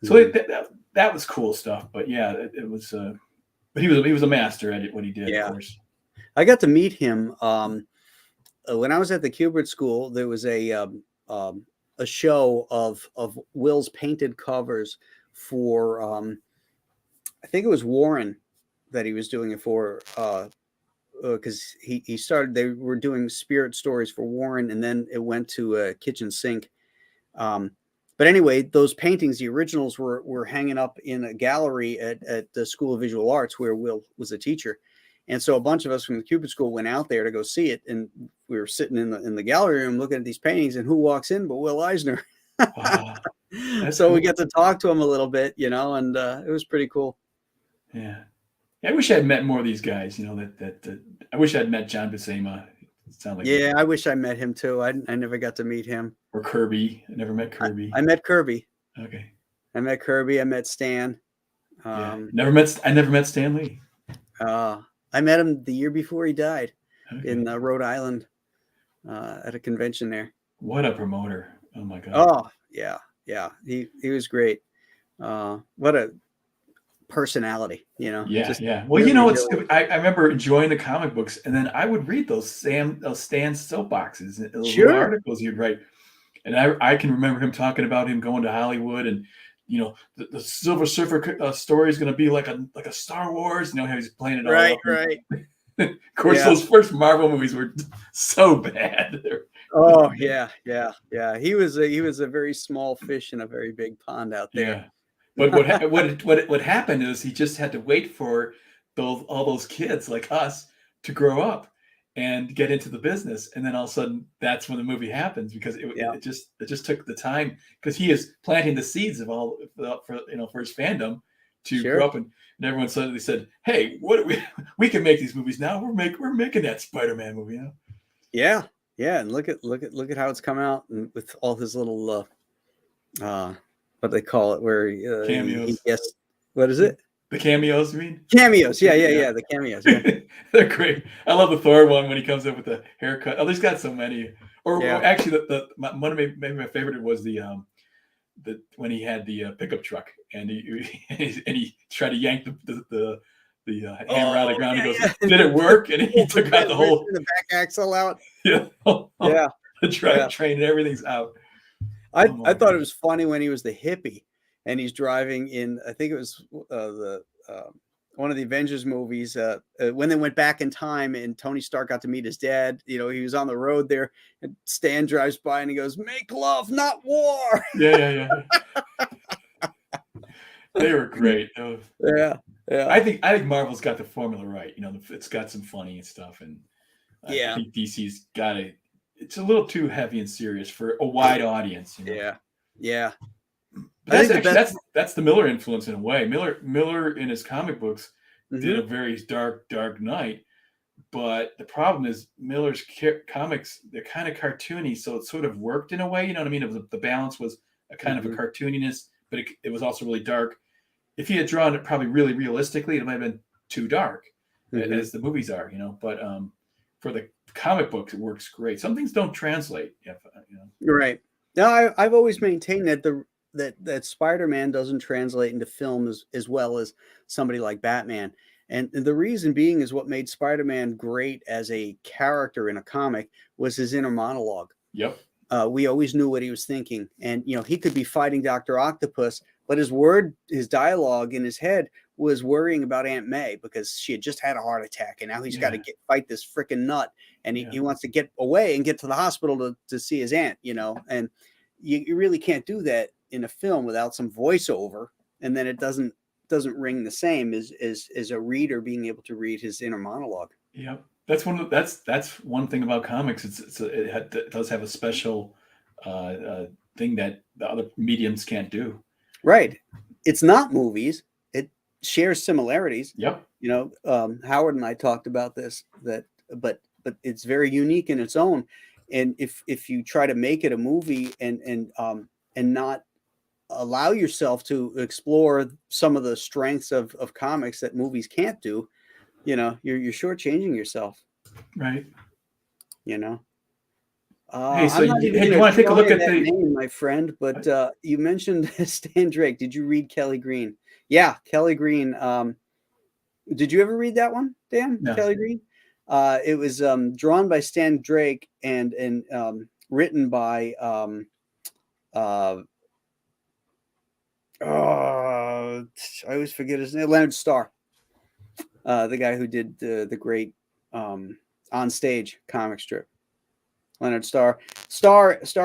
so that was cool stuff. But yeah, it was. But he was a master at it. What he did, of course. I got to meet him when I was at the Kubert School. There was a show of Will's painted covers for I think it was Warren that he was doing it for. Because he started, they were doing spirit stories for Warren, and then it went to Kitchen Sink. But anyway, those paintings, the originals, were hanging up in a gallery at the School of Visual Arts where Will was a teacher. And so a bunch of us from the Cupid School went out there to go see it, and we were sitting in the gallery room looking at these paintings, and who walks in but Will Eisner? Wow. So cool. We got to talk to him a little bit, and it was pretty cool. Yeah. I wish I'd met more of these guys. I wish I'd met John Buscema. I wish I met him too. I never got to meet him. Or Kirby. I never met Kirby. I met Kirby. Okay. I met Kirby. I met Stan. I never met Stan Lee. I met him the year before he died in Rhode Island at a convention there. What a promoter! Oh my God. Oh yeah. He was great. What a personality, Yeah. Well, I remember enjoying the comic books, and then I would read those Stan soapboxes, those articles he'd write, and I can remember him talking about him going to Hollywood, and the Silver Surfer story is going to be like a Star Wars. How he's playing it all up. Right. Of course, those first Marvel movies were so bad. Oh yeah. He was a very small fish in a very big pond out there. Yeah. But what happened is he just had to wait for all those kids like us to grow up, and get into the business. And then all of a sudden, that's when the movie happens, because it just took the time, because he is planting the seeds of all for his fandom to grow up, and everyone suddenly said, "Hey, we can make these movies now. We're making that Spider-Man movie now." Yeah, and look at how it's come out, and with all his little what they call it, where cameos. What is it? The cameos, you mean? Cameos, yeah, the cameos. Yeah. They're great. I love the Thor one when he comes up with the haircut. Oh, there's got so many. Or actually, one of my favorite was the when he had the pickup truck, and he tried to yank the hammer out of the ground. He goes, "Did it work?" And he took out the whole back axle out. Yeah, the train and everything's out. I thought it was funny when he was the hippie and he's driving in, I think it was one of the Avengers movies, when they went back in time and Tony Stark got to meet his dad. He was on the road there, and Stan drives by and he goes, "Make love, not war." Yeah. They were great. Yeah. I think Marvel's got the formula right. It's got some funny stuff, and I think DC's got it's a little too heavy and serious for a wide audience. Yeah. But that's the Miller influence in a way. Miller in his comic books did a very dark Knight, but the problem is Miller's comics, they're kind of cartoony, so it sort of worked in a way. You know what I mean? The balance was a kind of a cartooniness, but it was also really dark. If he had drawn it probably really realistically, it might have been too dark, as the movies are. But for the comic books, it works great. Some things don't translate. Right. Now, I've always maintained that that Spider-Man doesn't translate into film as well as somebody like Batman. And the reason being is what made Spider-Man great as a character in a comic was his inner monologue. Yep. We always knew what he was thinking. And, he could be fighting Dr. Octopus, but his dialogue in his head was worrying about Aunt May because she had just had a heart attack. And now he's got to fight this freaking nut. And he wants to get away and get to the hospital to see his aunt, and you really can't do that in a film without some voiceover. And then it doesn't ring the same as a reader being able to read his inner monologue. Yep. That's one thing about comics. It does have a special thing that the other mediums can't do. Right. It's not movies. It shares similarities. Yep. Howard and I talked about this, but it's very unique in its own. And if you try to make it a movie and not allow yourself to explore some of the strengths of comics that movies can't do, you're shortchanging yourself. Right. Hey, so you want to take a look at the name, my friend? But you mentioned Stan Drake. Did you read Kelly Green? Yeah, Kelly Green. Did you ever read that one, Dan? No. Kelly Green. It was drawn by Stan Drake and written by I always forget his name. Leonard Starr, the guy who did the great On Stage comic strip. Leonard Starr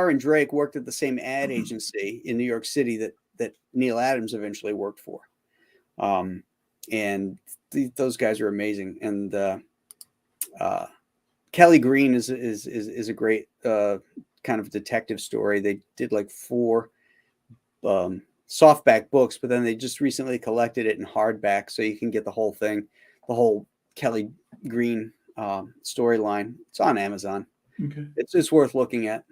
and Drake worked at the same ad agency in New York City that Neil Adams eventually worked for, and those guys are amazing. And Kelly Green is a great kind of detective story. They did like 4 softback books, but then they just recently collected it in hardback, so you can get the whole thing, the whole Kelly Green storyline. It's on Amazon. Okay. It's worth looking at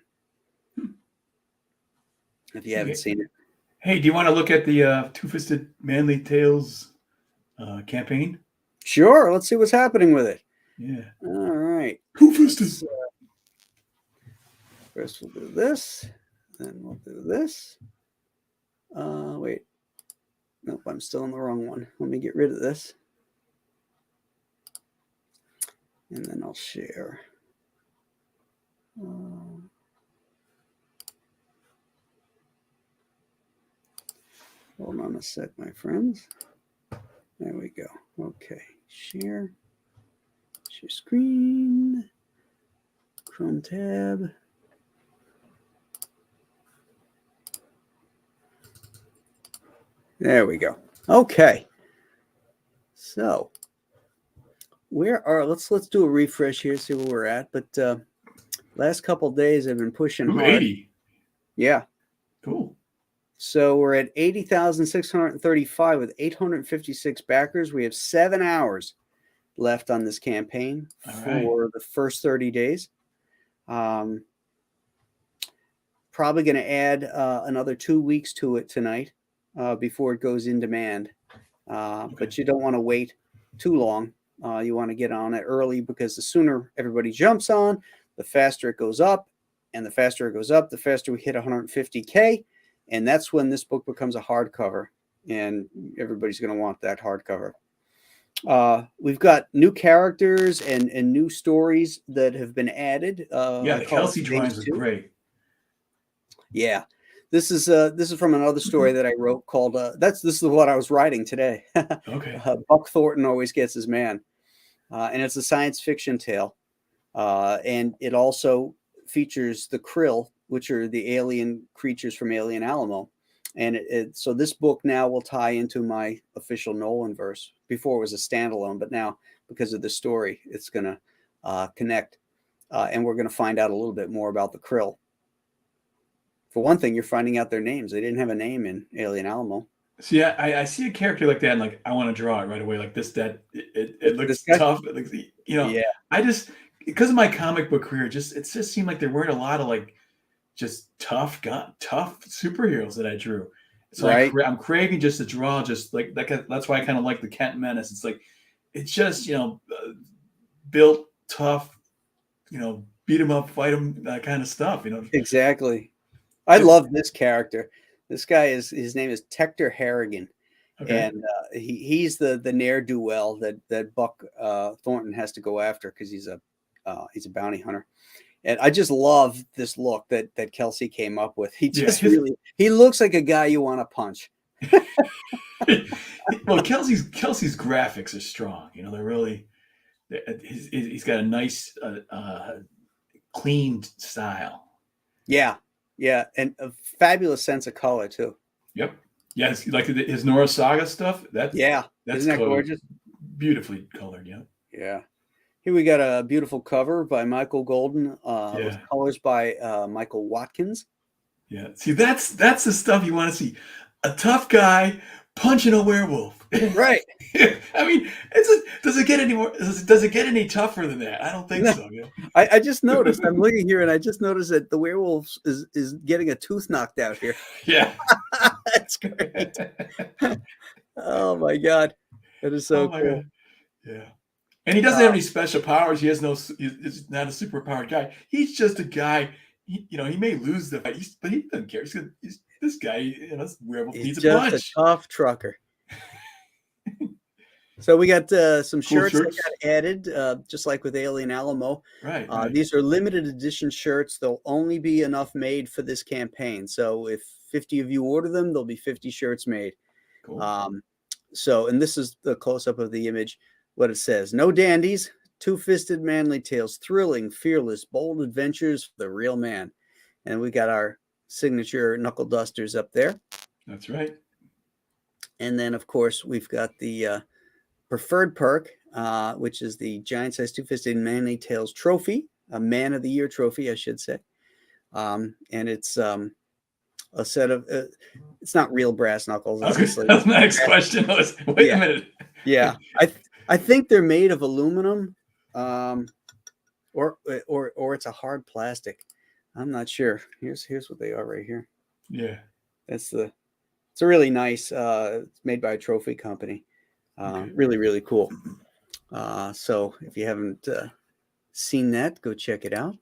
if you haven't seen it. Hey, do you want to look at the Two-Fisted Manly Tales campaign? Sure. Let's see what's happening with it. Yeah. All right. Two-Fisted. First we'll do this, then we'll do this. Wait. Nope, I'm still in the wrong one. Let me get rid of this. And then I'll share. Hold on a sec, my friends. There we go. Okay. Share screen. Chrome tab. There we go. Okay. So where are let's do a refresh here, see where we're at. But last couple of days I've been pushing Ooh, hard. 80. Yeah. Cool. So we're at 80,635 with 856 backers. We have 7 hours left on this campaign for the first 30 days. Probably going to add another 2 weeks to it tonight before it goes in demand. But you don't want to wait too long. You want to get on it early because the sooner everybody jumps on, the faster it goes up. And the faster it goes up, the faster we hit 150K. And that's when this book becomes a hardcover. And everybody's going to want that hardcover. We've got new characters and new stories that have been added. The Kelsey drawings are great. Yeah, this is from another story that I wrote called this is what I was writing today. Okay. Buck Thornton always gets his man, and it's a science fiction tale, and it also features the Krill, which are the alien creatures from Alien Alamo. And so this book now will tie into my official Nolan verse. Before it was a standalone, but now because of the story, it's going to connect. And we're going to find out a little bit more about the Krill. For one thing, you're finding out their names. They didn't have a name in Alien Alamo. So yeah, I see a character like that, and like I want to draw it right away. Like this, that it looks tough. It looks, Yeah. I just, because of my comic book career, it just seemed like there weren't a lot of like just tough superheroes that I drew. So right. I'm craving just to draw, just like that's why I kind of like the Kent Menace. It's like it's just built tough, beat him up, fight him, that kind of stuff. Exactly. I love this character. This guy his name is Hector Harrigan, and he's the ne'er-do-well that Buck Thornton has to go after because he's a bounty hunter. And I just love this look that Kelsey came up with. He just he looks like a guy you want to punch. Well, Kelsey's graphics are strong. They're really. He's got a nice, clean style. Yeah, and a fabulous sense of color too. Yep. Yes, like his Nora Saga stuff. That's isn't that gorgeous? Beautifully colored. Yeah. Yeah. Here we got a beautiful cover by Michael Golden, with colors by Michael Watkins. Yeah. See, that's the stuff you want to see. A tough guy punching a werewolf. Right. I mean, does it get any tougher than that? I don't think so. Yeah. I just noticed. I'm looking here, and I just noticed that the werewolf is getting a tooth knocked out here. Yeah. That's great. Oh my God, that is so cool. God. Yeah. And he doesn't have any special powers. He's not a superpowered guy. He's just a guy. He may lose the fight, but he doesn't care. He's this guy. This werewolf needs a punch. Just a tough trucker. So we got some shirts that got added, just like with Alien Alamo. Right. These are limited edition shirts. There'll only be enough made for this campaign. So if 50 of you order them, there'll be 50 shirts made. Cool. And this is the close-up of the image. What it says: no dandies, two-fisted manly tales, thrilling, fearless, bold adventures for the real man. And we got our signature knuckle dusters up there. That's right. And then, of course, we've got the preferred perk, which is the giant size two-fisted manly tales trophy, a man of the year trophy, I should say. And it's a set of it's not real brass knuckles. That's my next question. Wait a minute. Yeah, I think they're made of aluminum, or it's a hard plastic. I'm not sure. Here's what they are right here. Yeah, it's a really nice. It's made by a trophy company. Really, really cool. So if you haven't seen that, go check it out.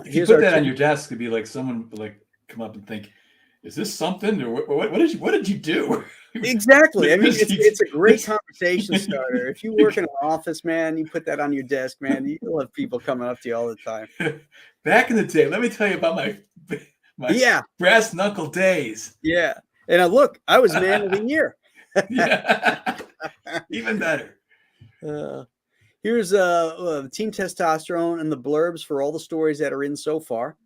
If you put that on your desk, it'd be like someone like come up and think, "Is this something? Or what did you do?" Exactly. I mean, it's a great conversation starter. If you work in an office, man, you put that on your desk, man. You'll have people coming up to you all the time. Back in the day, let me tell you about my brass knuckle days. Yeah, and look, I was man of the year. Yeah, even better. Here's Team Testosterone and the blurbs for all the stories that are in so far.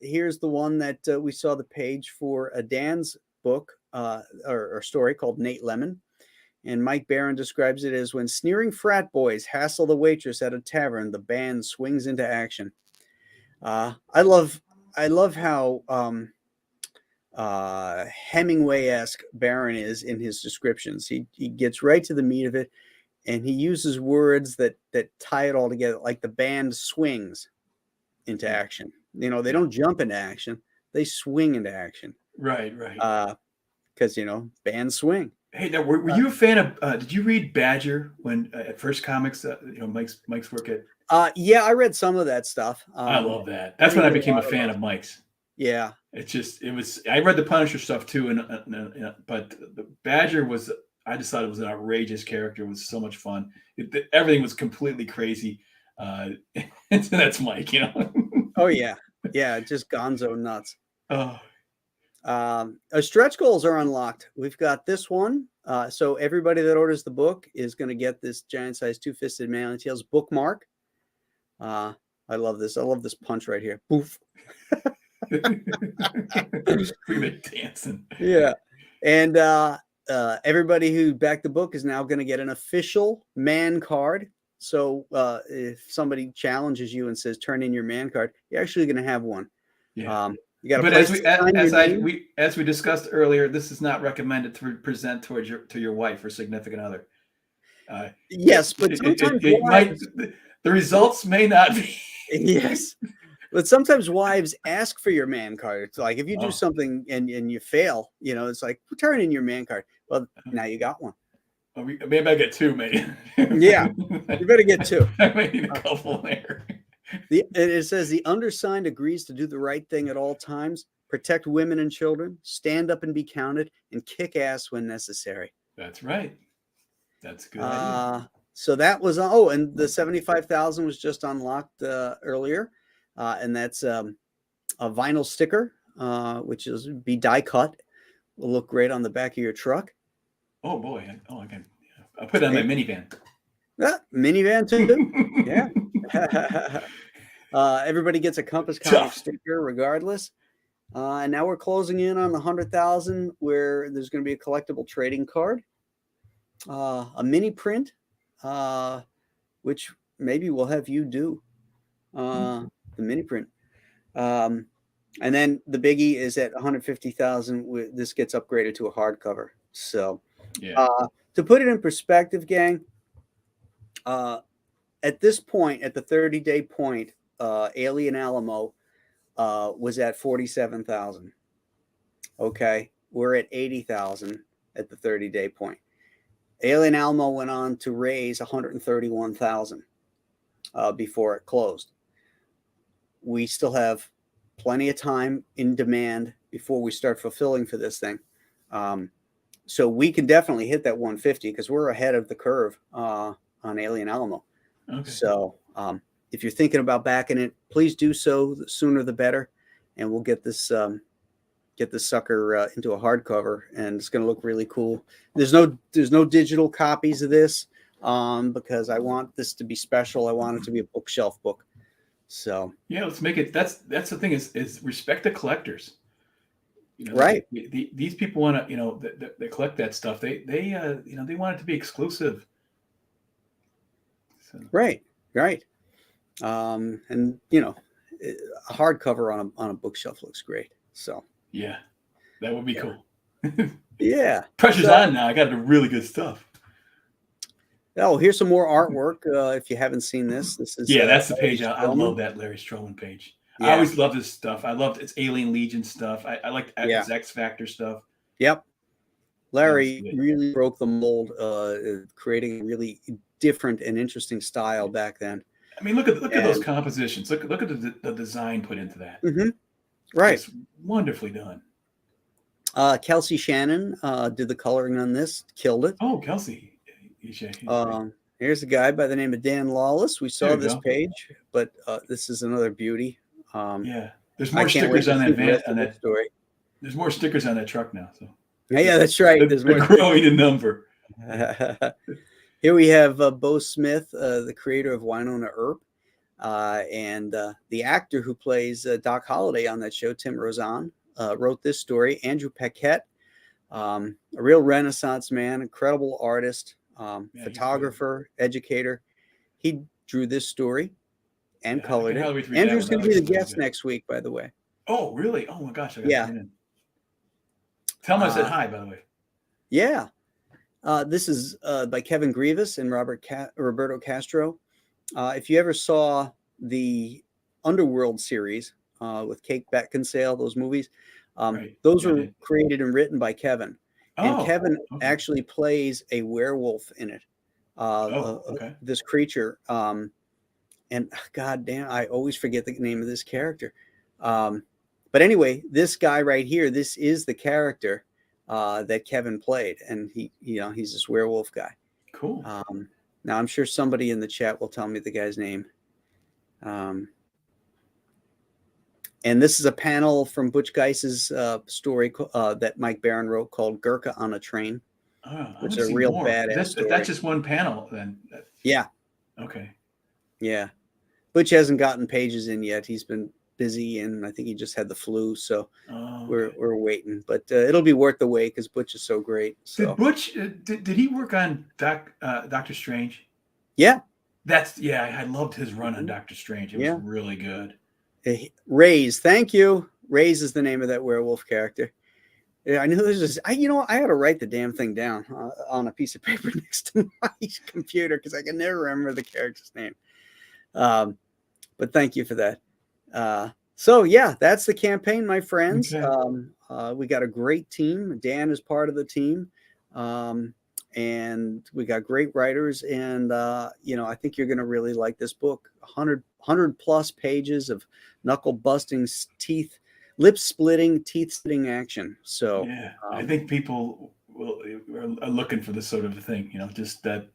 Here's the one that we saw the page for Dan's book or story called Nate Lemon. And Mike Barron describes it as when sneering frat boys hassle the waitress at a tavern, the band swings into action. I love how Hemingway-esque Barron is in his descriptions. He gets right to the meat of it, and he uses words that tie it all together, like the band swings into action. They don't jump into action; they swing into action. Right. Because bands swing. Hey, now were you a fan of? Did you read Badger when at First Comics? Mike's work at. Yeah, I read some of that stuff. I love that. That's when I became a fan of Mike's. Yeah, I read the Punisher stuff too, but the Badger was. I just thought it was an outrageous character. It was so much fun. Everything was completely crazy. That's Mike, Oh yeah, just gonzo nuts. Oh. Our stretch goals are unlocked. We've got this one. So everybody that orders the book is going to get this giant size two-fisted Man of Tales bookmark. I love this. I love this punch right here. Poof. We're dancing. Yeah. And everybody who backed the book is now going to get an official man card. So if somebody challenges you and says, turn in your man card, you're actually going to have one. Yeah. You got but as we discussed earlier, this is not recommended to present to your wife or significant other. Yes, but sometimes the results may not be. Yes, but sometimes wives ask for your man card. It's like if you do something and you fail, it's like turn in your man card. Well, now you got one. Maybe I get two, maybe. Yeah, you better get two. I may need a couple there. It says the undersigned agrees to do the right thing at all times, protect women and children, stand up and be counted, and kick ass when necessary. That's right. That's good. So that was and the 75,000 was just unlocked earlier, and that's a vinyl sticker, which is be die cut. Will look great on the back of your truck. Oh boy! I can. I'll put it on my minivan. Minivan too. Yeah. Everybody gets a Compass Comic sticker regardless. And now we're closing in on the 100,000 where there's going to be a collectible trading card, a mini print, which maybe we'll have you do the mini print. And then the biggie is at 150,000. This gets upgraded to a hardcover. So to put it in perspective, gang, at this point, at the 30-day point, Alien Alamo was at 47,000. Okay, we're at 80,000 at the 30-day point. Alien Alamo went on to raise 131,000 before it closed. We still have plenty of time in demand before we start fulfilling for this thing. So we can definitely hit that 150 because we're ahead of the curve on Alien Alamo. Okay. So if you're thinking about backing it, please do so. The sooner the better, and we'll get this sucker into a hardcover, and it's going to look really cool. There's no digital copies of this because I want this to be special. I want it to be a bookshelf book. So yeah, let's make it. That's the thing is respect the collectors. Right. These people want to they collect that stuff. They want it to be exclusive. So. Right. And a hardcover on a bookshelf looks great. So yeah, that would be cool. Yeah, pressure's on now. I got the really good stuff. Oh, here's some more artwork. If you haven't seen this is that's the page. I love that Larry Strowman page. Yeah. I always love this stuff. I loved its Alien Legion stuff. I liked his X Factor stuff. Yep. Larry really broke the mold, creating a really different and interesting style back then. I mean, look at those compositions. Look at the design put into that. Mm-hmm. Right. It's wonderfully done. Kelsey Shannon did the coloring on this. Killed it. Oh, Kelsey. Here's a guy by the name of Dan Lawlis. We saw this page, but this is another beauty. There's more stickers on that van. On that story. There's more stickers on that truck now. So yeah, that's right. There's more growing in number. Here we have Bo Smith, the creator of Winona Earp, and the actor who plays Doc Holliday on that show, Tim Rozon, wrote this story. Andrew Paquette A real Renaissance man, incredible artist, Yeah, he's good. photographer, educator. He drew this story and Yeah, I colored can it. hardly wait to read that Andrew's one. That going to be looks the really guest good. next week, by the way. Oh, really? Oh my gosh, I got to Yeah. tune in. Tell him I said Uh, hi, by the way. yeah. This is by Kevin Grievous and Roberto Castro. If you ever saw the Underworld series with Kate Beckinsale, those movies, Right. those Yeah, I were did. created and written by Kevin. And Oh, Kevin okay. actually plays a werewolf in it. Oh, okay. This creature. And God damn, I always forget the name of this character. But anyway, this guy right here, this is the character that Kevin played, and he's this werewolf guy. Cool. Now I'm sure somebody in the chat will tell me the guy's name. And this is a panel from Butch Geiss's story that Mike Barron wrote called Gurkha on a Train, I which want is to a see real more. badass story. That's just one panel, then. Yeah. Okay. Yeah. Butch hasn't gotten pages in yet. He's been busy, and I think he just had the flu, so Okay. we're waiting. But it'll be worth the wait because Butch is so great. So. Did Butch did he work on Doctor Strange? Yeah. I loved his run on Doctor Strange. It was really good. Raise, thank you. Raise is the name of that werewolf character. Yeah, I knew this was. I had to write the damn thing down on a piece of paper next to my computer because I can never remember the character's name. But thank you for that. So yeah, that's the campaign, my friends. Okay. We got a great team. Dan is part of the team, and we got great writers. And I think you're going to really like this book. 100 plus pages of knuckle busting, lip splitting, teeth splitting action. So yeah, I think people are looking for this sort of thing. Just that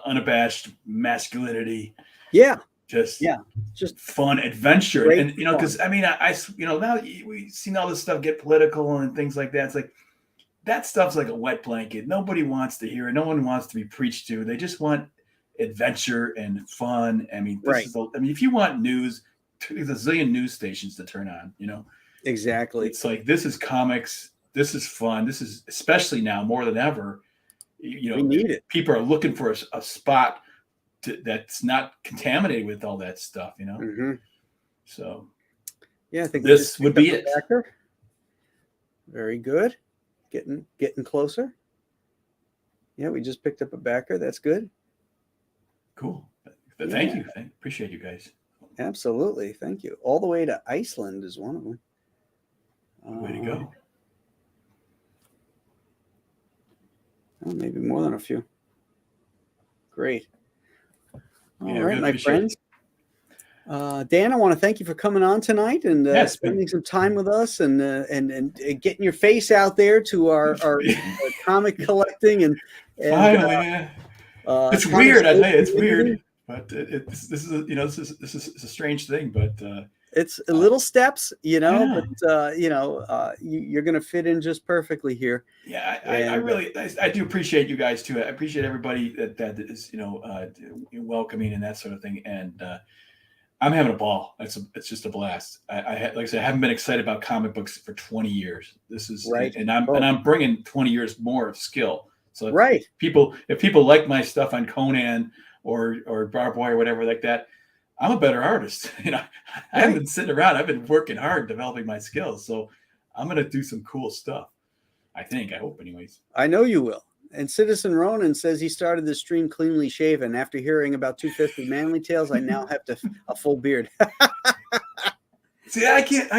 unabashed masculinity. Yeah. Just fun adventure. Great And because I mean, I now we've seen all this stuff get political and things like that. It's like that stuff's like a wet blanket. Nobody wants to hear it. No one wants to be preached to. They just want adventure and fun. I mean, if you want news, there's a zillion news stations to turn on. Exactly. It's like, this is comics. This is fun. This is, especially now more than ever, we need it. People are looking for a spot that's not contaminated with all that stuff, Mm-hmm. So yeah, I think this would be it. Backer. Very good. Getting closer. Yeah, we just picked up a backer. That's good. Cool. Thank you. Appreciate you guys. Absolutely. Thank you. All the way to Iceland is one of them. Way to go. Oh, maybe more than a few. Great. All right, really my friends. Dan, I want to thank you for coming on tonight and spending some time with us and getting your face out there to our comic collecting and finally, it's weird. I tell you, it's weird, but this is a strange thing, but it's little steps, But you're going to fit in just perfectly here. Yeah, I really do appreciate you guys too. I appreciate everybody that is welcoming and that sort of thing, and I'm having a ball. It's just a blast. Like I said, I haven't been excited about comic books for 20 years. This is right, and I'm bringing 20 years more of skill. So if people like my stuff on Conan or Bar Boy or whatever like that, I'm a better artist. I haven't been sitting around. I've been working hard developing my skills. So I'm going to do some cool stuff. I hope anyways. I know you will. And Citizen Ronan says he started the stream cleanly shaven. After hearing about 250 Manly Tales, I now have a full beard. See, I can't.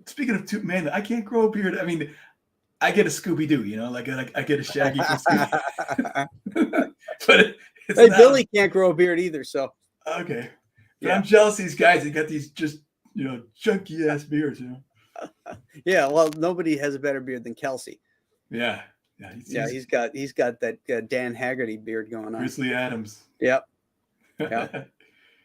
Speaking of manly, I can't grow a beard. I mean, I get a Scooby Doo, like I get a Shaggy from Scooby. But Billy can't grow a beard either. So okay, but I'm jealous of these guys. They got these just chunky ass beards. Yeah, well, nobody has a better beard than Kelsey. Yeah. He's got that Dan Haggerty beard going on. Grizzly Adams. Yep.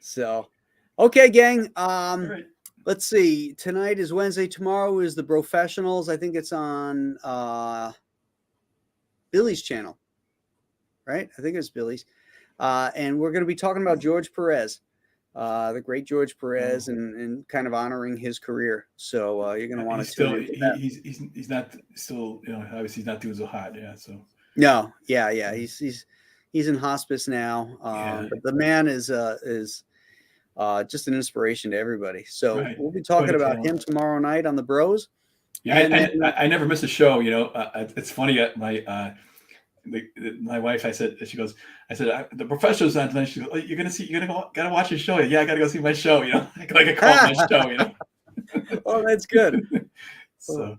So, okay, gang. Right. Let's see. Tonight is Wednesday. Tomorrow is the Professionals. I think it's on Billy's channel, right? I think it's Billy's. And we're going to be talking about George Perez. the great George Perez, Oh. and kind of honoring his career. So you're going to want He's to tune still into that. he's not still, you know, obviously he's not doing so hot. Yeah. So No, yeah, he's in hospice now. yeah. But the man is just an inspiration to everybody. So Right. we'll be Quite talking a about talent. him tomorrow night on the Bros. Yeah. And then, I never miss a show. You know, it's funny. My wife, I said, I said, the professional's on tonight. She goes, oh, gotta watch your show. Yeah, I gotta go see my show. You know, like I call it my show. You know. oh, that's good. So,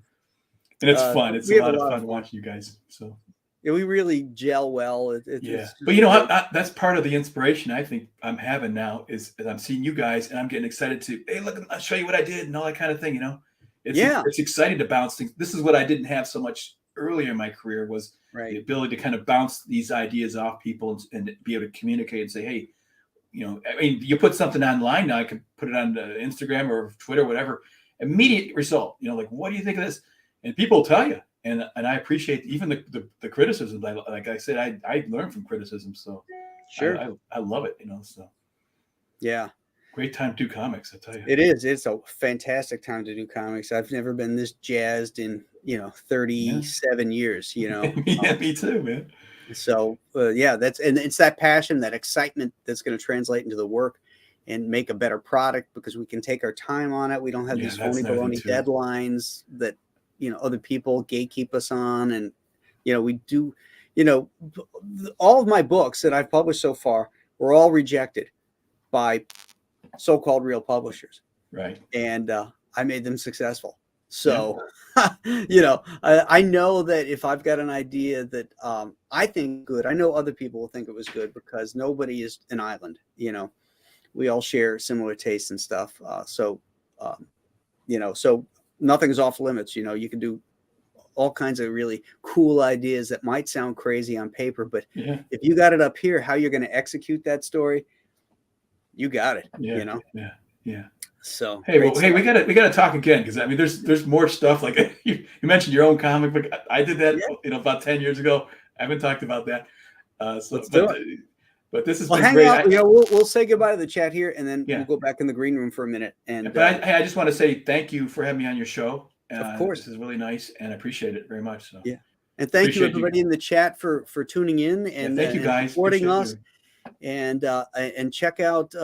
and it's fun. It's We a have lot of fun watching you guys. So. Yeah, we really gel well. Yeah, but you know, that's part of the inspiration I think I'm having now is I'm seeing you guys and I'm getting excited to, hey, look, I'll show you what I did and all that kind of thing. You know, it's exciting to bounce things. This is what I didn't have so much earlier in my career was the ability to kind of bounce these ideas off people and be able to communicate and say, hey, you know, I mean, you put something online now, I could put it on Instagram or Twitter, whatever, immediate result. You know, like, what do you think of this? And people will tell you. And I appreciate even the criticism. Like I said, I learn from criticism, so sure, I love it. You know, so yeah, great time to do comics. I tell you, it is. It's a fantastic time to do comics. I've never been this jazzed in 37 years. You know, yeah, me too, man. So yeah, it's that passion, that excitement that's going to translate into the work and make a better product because we can take our time on it. We don't have these phony baloney deadlines that other people gatekeep us on. And we do, all of my books that I've published so far were all rejected by so-called real publishers, right? And I made them successful. So I know that if I've got an idea that I think good, I know other people will think it was good because nobody is an island. We all share similar tastes and stuff. So nothing's off limits. You can do all kinds of really cool ideas that might sound crazy on paper, but if you got it up here, how you're going to execute that story, you got it. Yeah. So hey, we gotta talk again because I mean, there's more stuff. Like you mentioned your own comic book. I did that, about 10 years ago. I haven't talked about that. But this has been great. Out. We'll say goodbye to the chat here, and then we'll go back in the green room for a minute. And but I just want to say thank you for having me on your show. Of course, this is really nice, and I appreciate it very much. So and thank you everybody in the chat for tuning in and thank you guys supporting us. And check out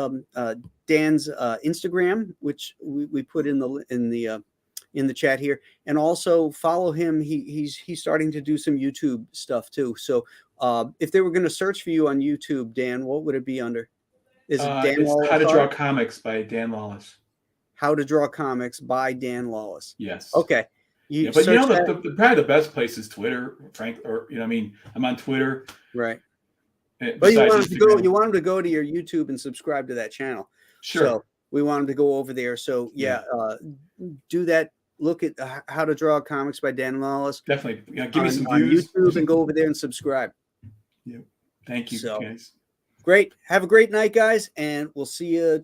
Dan's Instagram, which we put in the chat here, and also follow him. He's starting to do some YouTube stuff too. So if they were going to search for you on YouTube, Dan, what would it be under? Is it Dan Lawlis? How to Draw Comics by Dan Lawlis. How to Draw Comics by Dan Lawlis. Yes. Okay. But probably the best place is Twitter, Frank. Or I'm on Twitter. Right. But you want them to go to your YouTube and subscribe to that channel. Sure. So we want them to go over there. So do that. Look at How to Draw Comics by Dan Lawlis. Definitely. Give me some views on YouTube and go over there and subscribe. Yeah. Thank you, guys. Great. Have a great night, guys, and we'll see you tomorrow.